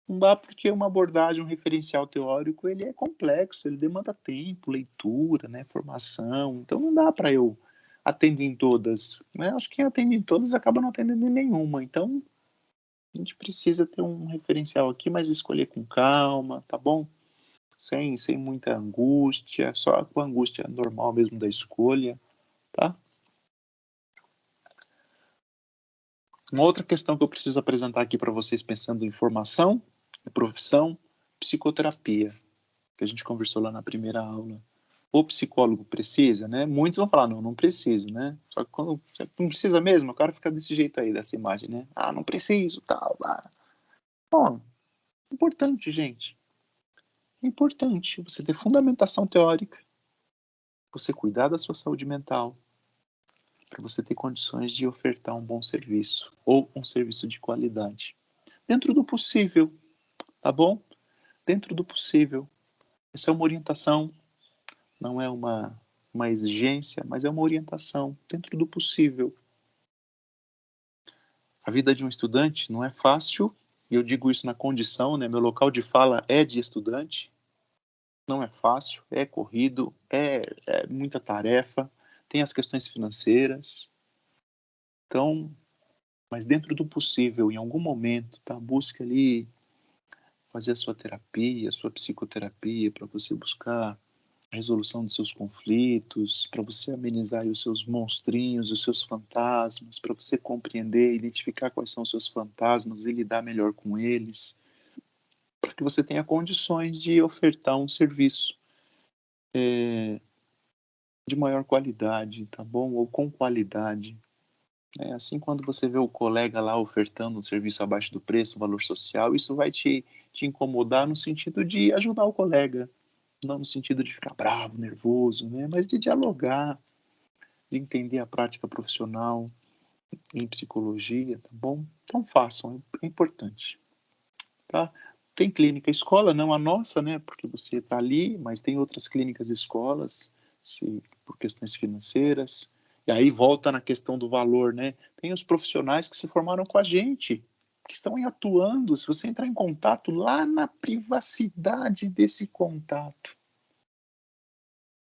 Speaker 1: Não dá porque uma abordagem, um referencial teórico, ele é complexo, ele demanda tempo, leitura, né, formação. Então não dá para eu atender em todas. Né? Acho que quem atende em todas acaba não atendendo em nenhuma. Então a gente precisa ter um referencial aqui, mas escolher com calma, tá bom? Sem muita angústia, só com a angústia normal mesmo da escolha, tá? Uma outra questão que eu preciso apresentar aqui para vocês, pensando em formação, profissão, psicoterapia, que a gente conversou lá na primeira aula. O psicólogo precisa, né? Muitos vão falar, não preciso, né? Só que quando não precisa mesmo, o cara fica desse jeito aí, dessa imagem, né? Não preciso, tal. Bom, importante, gente. É importante você ter fundamentação teórica, você cuidar da sua saúde mental, para você ter condições de ofertar um bom serviço, ou um serviço de qualidade. Dentro do possível, tá bom? Dentro do possível. Essa é uma orientação, não é uma exigência, mas é uma orientação, dentro do possível. A vida de um estudante não é fácil, e eu digo isso na condição, né? Meu local de fala é de estudante. Não é fácil, é corrido, é muita tarefa, tem as questões financeiras. Então, mas dentro do possível, em algum momento, tá? Busque ali fazer a sua terapia, a sua psicoterapia, para você buscar a resolução dos seus conflitos, para você amenizar aí os seus monstrinhos, os seus fantasmas, para você compreender, identificar quais são os seus fantasmas e lidar melhor com eles, para que você tenha condições de ofertar um serviço de maior qualidade, tá bom? Ou com qualidade. Assim, quando você vê o colega lá ofertando um serviço abaixo do preço, valor social, isso vai te incomodar no sentido de ajudar o colega, não no sentido de ficar bravo, nervoso, né? Mas de dialogar, de entender a prática profissional em psicologia, tá bom? Então façam, é importante, tá? Tem clínica escola, não a nossa, né? Porque você está ali, mas tem outras clínicas escolas, por questões financeiras. E aí volta na questão do valor, né? Tem os profissionais que se formaram com a gente, que estão aí atuando. Se você entrar em contato, lá na privacidade desse contato,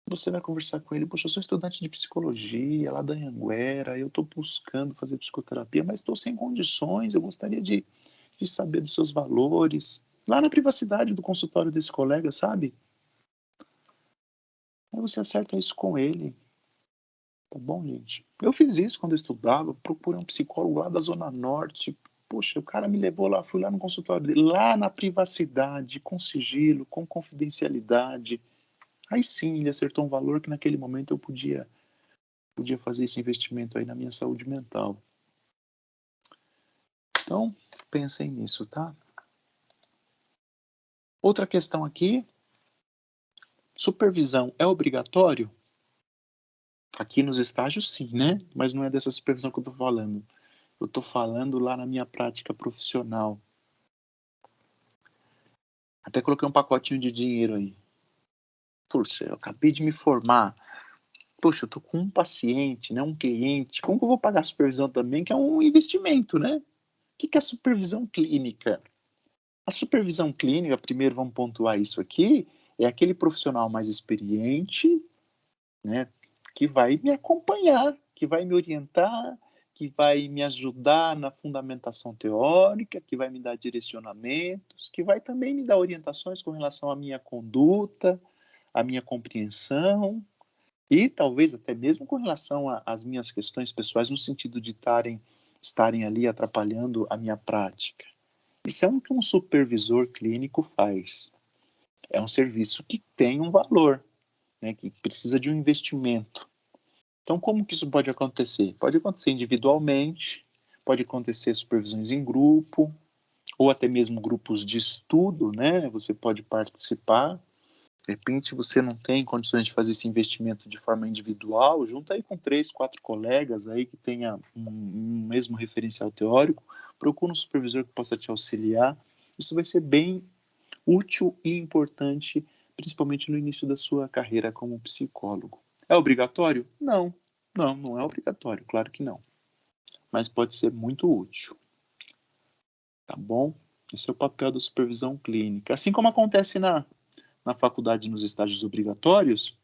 Speaker 1: você vai conversar com ele. Poxa, eu sou estudante de psicologia lá da Anhanguera, eu estou buscando fazer psicoterapia, mas estou sem condições, eu gostaria de saber dos seus valores. Lá na privacidade do consultório desse colega, sabe? Aí você acerta isso com ele. Tá bom, gente? Eu fiz isso quando eu estudava, procurei um psicólogo lá da Zona Norte. Poxa, o cara me levou lá, fui lá no consultório dele, lá na privacidade, com sigilo, com confidencialidade. Aí sim, ele acertou um valor que naquele momento eu podia fazer esse investimento aí na minha saúde mental. Então, pensem nisso, tá? Outra questão aqui, supervisão é obrigatório? Aqui nos estágios sim, né? Mas não é dessa supervisão que eu tô falando. Eu tô falando lá na minha prática profissional. Até coloquei um pacotinho de dinheiro aí. Puxa, eu acabei de me formar. Puxa, eu tô com um paciente, né? Um cliente. Como que eu vou pagar a supervisão também, que é um investimento, né? O que é a supervisão clínica? A supervisão clínica, primeiro vamos pontuar isso aqui, é aquele profissional mais experiente, né? Que vai me acompanhar, que vai me orientar, que vai me ajudar na fundamentação teórica, que vai me dar direcionamentos, que vai também me dar orientações com relação à minha conduta, à minha compreensão e talvez até mesmo com relação às minhas questões pessoais, no sentido de estarem ali atrapalhando a minha prática. Isso é o que um supervisor clínico faz. É um serviço que tem um valor, né, que precisa de um investimento. Então, como que isso pode acontecer? Pode acontecer individualmente, pode acontecer supervisões em grupo, ou até mesmo grupos de estudo, né? Você pode participar. De repente, você não tem condições de fazer esse investimento de forma individual, junta aí com 3, 4 colegas aí que tenha um mesmo referencial teórico, procura um supervisor que possa te auxiliar. Isso vai ser bem útil e importante, principalmente no início da sua carreira como psicólogo. É obrigatório? Não. Não é obrigatório, claro que não. Mas pode ser muito útil. Tá bom? Esse é o papel da supervisão clínica. Assim como acontece na faculdade nos estágios obrigatórios,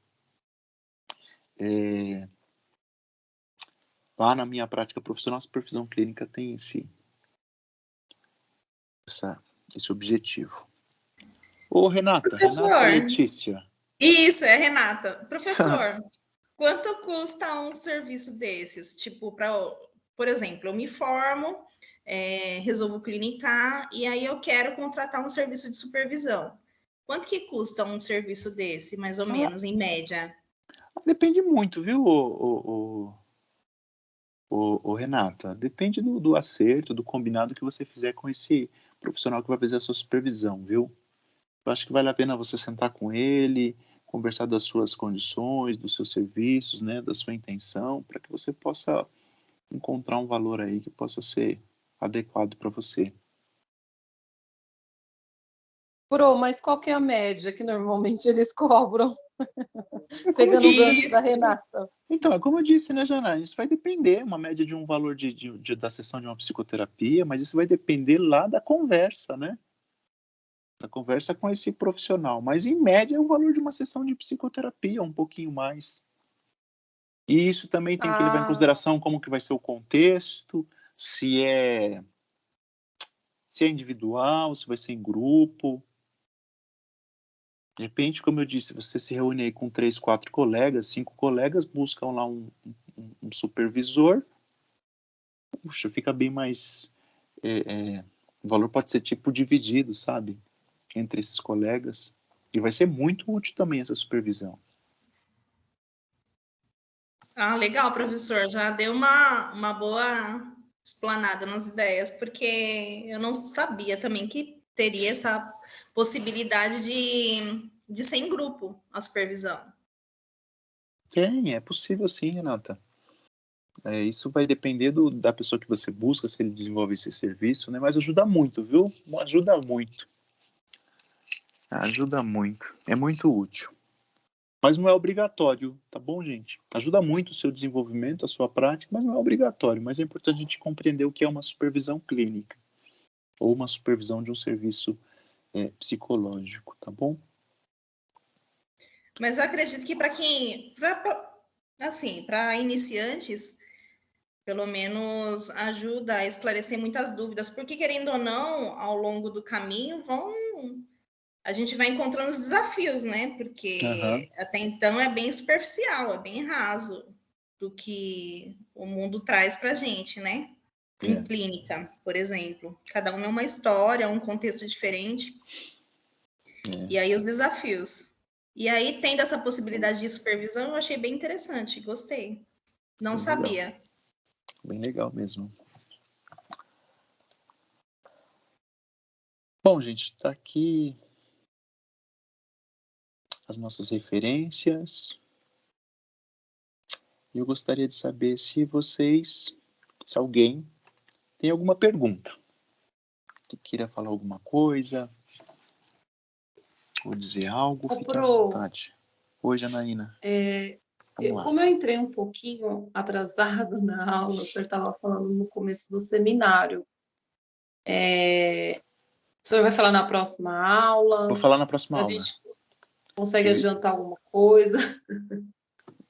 Speaker 1: lá na minha prática profissional, a supervisão clínica tem esse objetivo. Ô, Renata
Speaker 6: Professor,
Speaker 1: Letícia.
Speaker 6: Isso, é Renata. Professor, quanto custa um serviço desses? Tipo, por exemplo, eu me formo, resolvo clinicar e aí eu quero contratar um serviço de supervisão. Quanto que custa um serviço desse, mais ou menos, em média?
Speaker 1: Depende muito, viu, Renata? Depende do acerto, do combinado que você fizer com esse profissional que vai fazer a sua supervisão, viu? Eu acho que vale a pena você sentar com ele, conversar das suas condições, dos seus serviços, né, da sua intenção, para que você possa encontrar um valor aí que possa ser adequado para você.
Speaker 2: Mas qual que é a média que normalmente eles cobram?
Speaker 1: Pegando
Speaker 2: o gancho da Renata.
Speaker 1: Então, é como eu disse, né, Jana? Isso vai depender, uma média de um valor da sessão de uma psicoterapia, mas isso vai depender lá da conversa, né? Da conversa com esse profissional. Mas, em média, é o valor de uma sessão de psicoterapia, um pouquinho mais. E isso também tem que levar em consideração como que vai ser o contexto, se é individual, se vai ser em grupo. De repente, como eu disse, você se reúne aí com 3, 4 colegas, 5 colegas, buscam lá um supervisor. Puxa, fica bem mais... o valor pode ser tipo dividido, sabe? entre esses colegas. E vai ser muito útil também essa supervisão.
Speaker 6: Ah, legal, professor. Já deu uma boa explanada nas ideias, porque eu não sabia também que teria essa possibilidade de ser em grupo a supervisão.
Speaker 1: É possível sim, Renata. Isso vai depender da pessoa que você busca, se ele desenvolve esse serviço, né? Mas ajuda muito, viu? Ajuda muito. Ajuda muito. É muito útil. Mas não é obrigatório, tá bom, gente? Ajuda muito o seu desenvolvimento, a sua prática, mas não é obrigatório. Mas é importante a gente compreender o que é uma supervisão clínica ou uma supervisão de um serviço psicológico, tá bom?
Speaker 6: Mas eu acredito que para iniciantes, pelo menos ajuda a esclarecer muitas dúvidas, porque querendo ou não, ao longo do caminho a gente vai encontrando os desafios, né? Porque até então é bem superficial, é bem raso do que o mundo traz para a gente, né? Em clínica, por exemplo. Cada um é uma história, um contexto diferente. E aí os desafios. E aí, tendo essa possibilidade de supervisão, eu achei bem interessante, gostei. Não
Speaker 1: bem
Speaker 6: sabia.
Speaker 1: Legal. Bem legal mesmo. Bom, gente, tá aqui as nossas referências. Eu gostaria de saber se alguém tem alguma pergunta, que queira falar alguma coisa, ou dizer algo, fique à vontade. Oi, Janaína. Vamos lá.
Speaker 2: Como eu entrei um pouquinho atrasado na aula, o senhor estava falando no começo do seminário. O senhor vai falar na próxima aula?
Speaker 1: Vou falar na próxima aula.
Speaker 2: A gente consegue adiantar alguma coisa?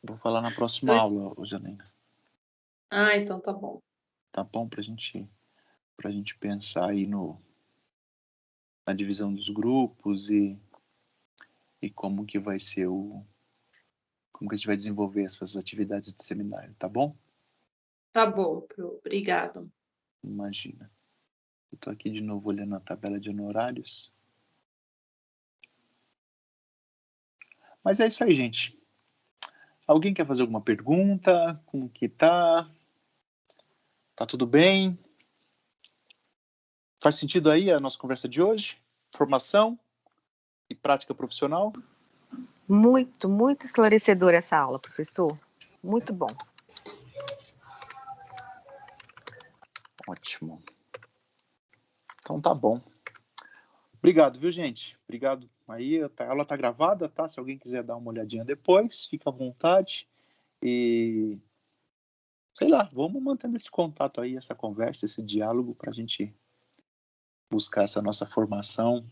Speaker 1: Vou falar na próxima aula, Janaína.
Speaker 2: Ah, então tá bom.
Speaker 1: Tá bom pra gente pensar aí na divisão dos grupos e como que vai ser como que a gente vai desenvolver essas atividades de seminário, tá bom?
Speaker 2: Tá bom, obrigado.
Speaker 1: Imagina. Eu tô aqui de novo olhando a tabela de honorários. Mas é isso aí, gente. Alguém quer fazer alguma pergunta? Como que tá? Tá tudo bem? Faz sentido aí a nossa conversa de hoje? Formação e prática profissional?
Speaker 8: Muito, muito esclarecedora essa aula, professor. Muito bom.
Speaker 1: Ótimo. Então tá bom. Obrigado, viu, gente? Obrigado. Aí a aula tá gravada, tá? Se alguém quiser dar uma olhadinha depois, fica à vontade. E sei lá, vamos mantendo esse contato aí, essa conversa, esse diálogo para a gente buscar essa nossa formação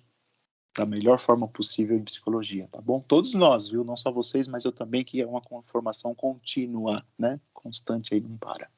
Speaker 1: da melhor forma possível em psicologia, tá bom? Todos nós, viu? Não só vocês, mas eu também, que é uma formação contínua, né? Constante aí, não para.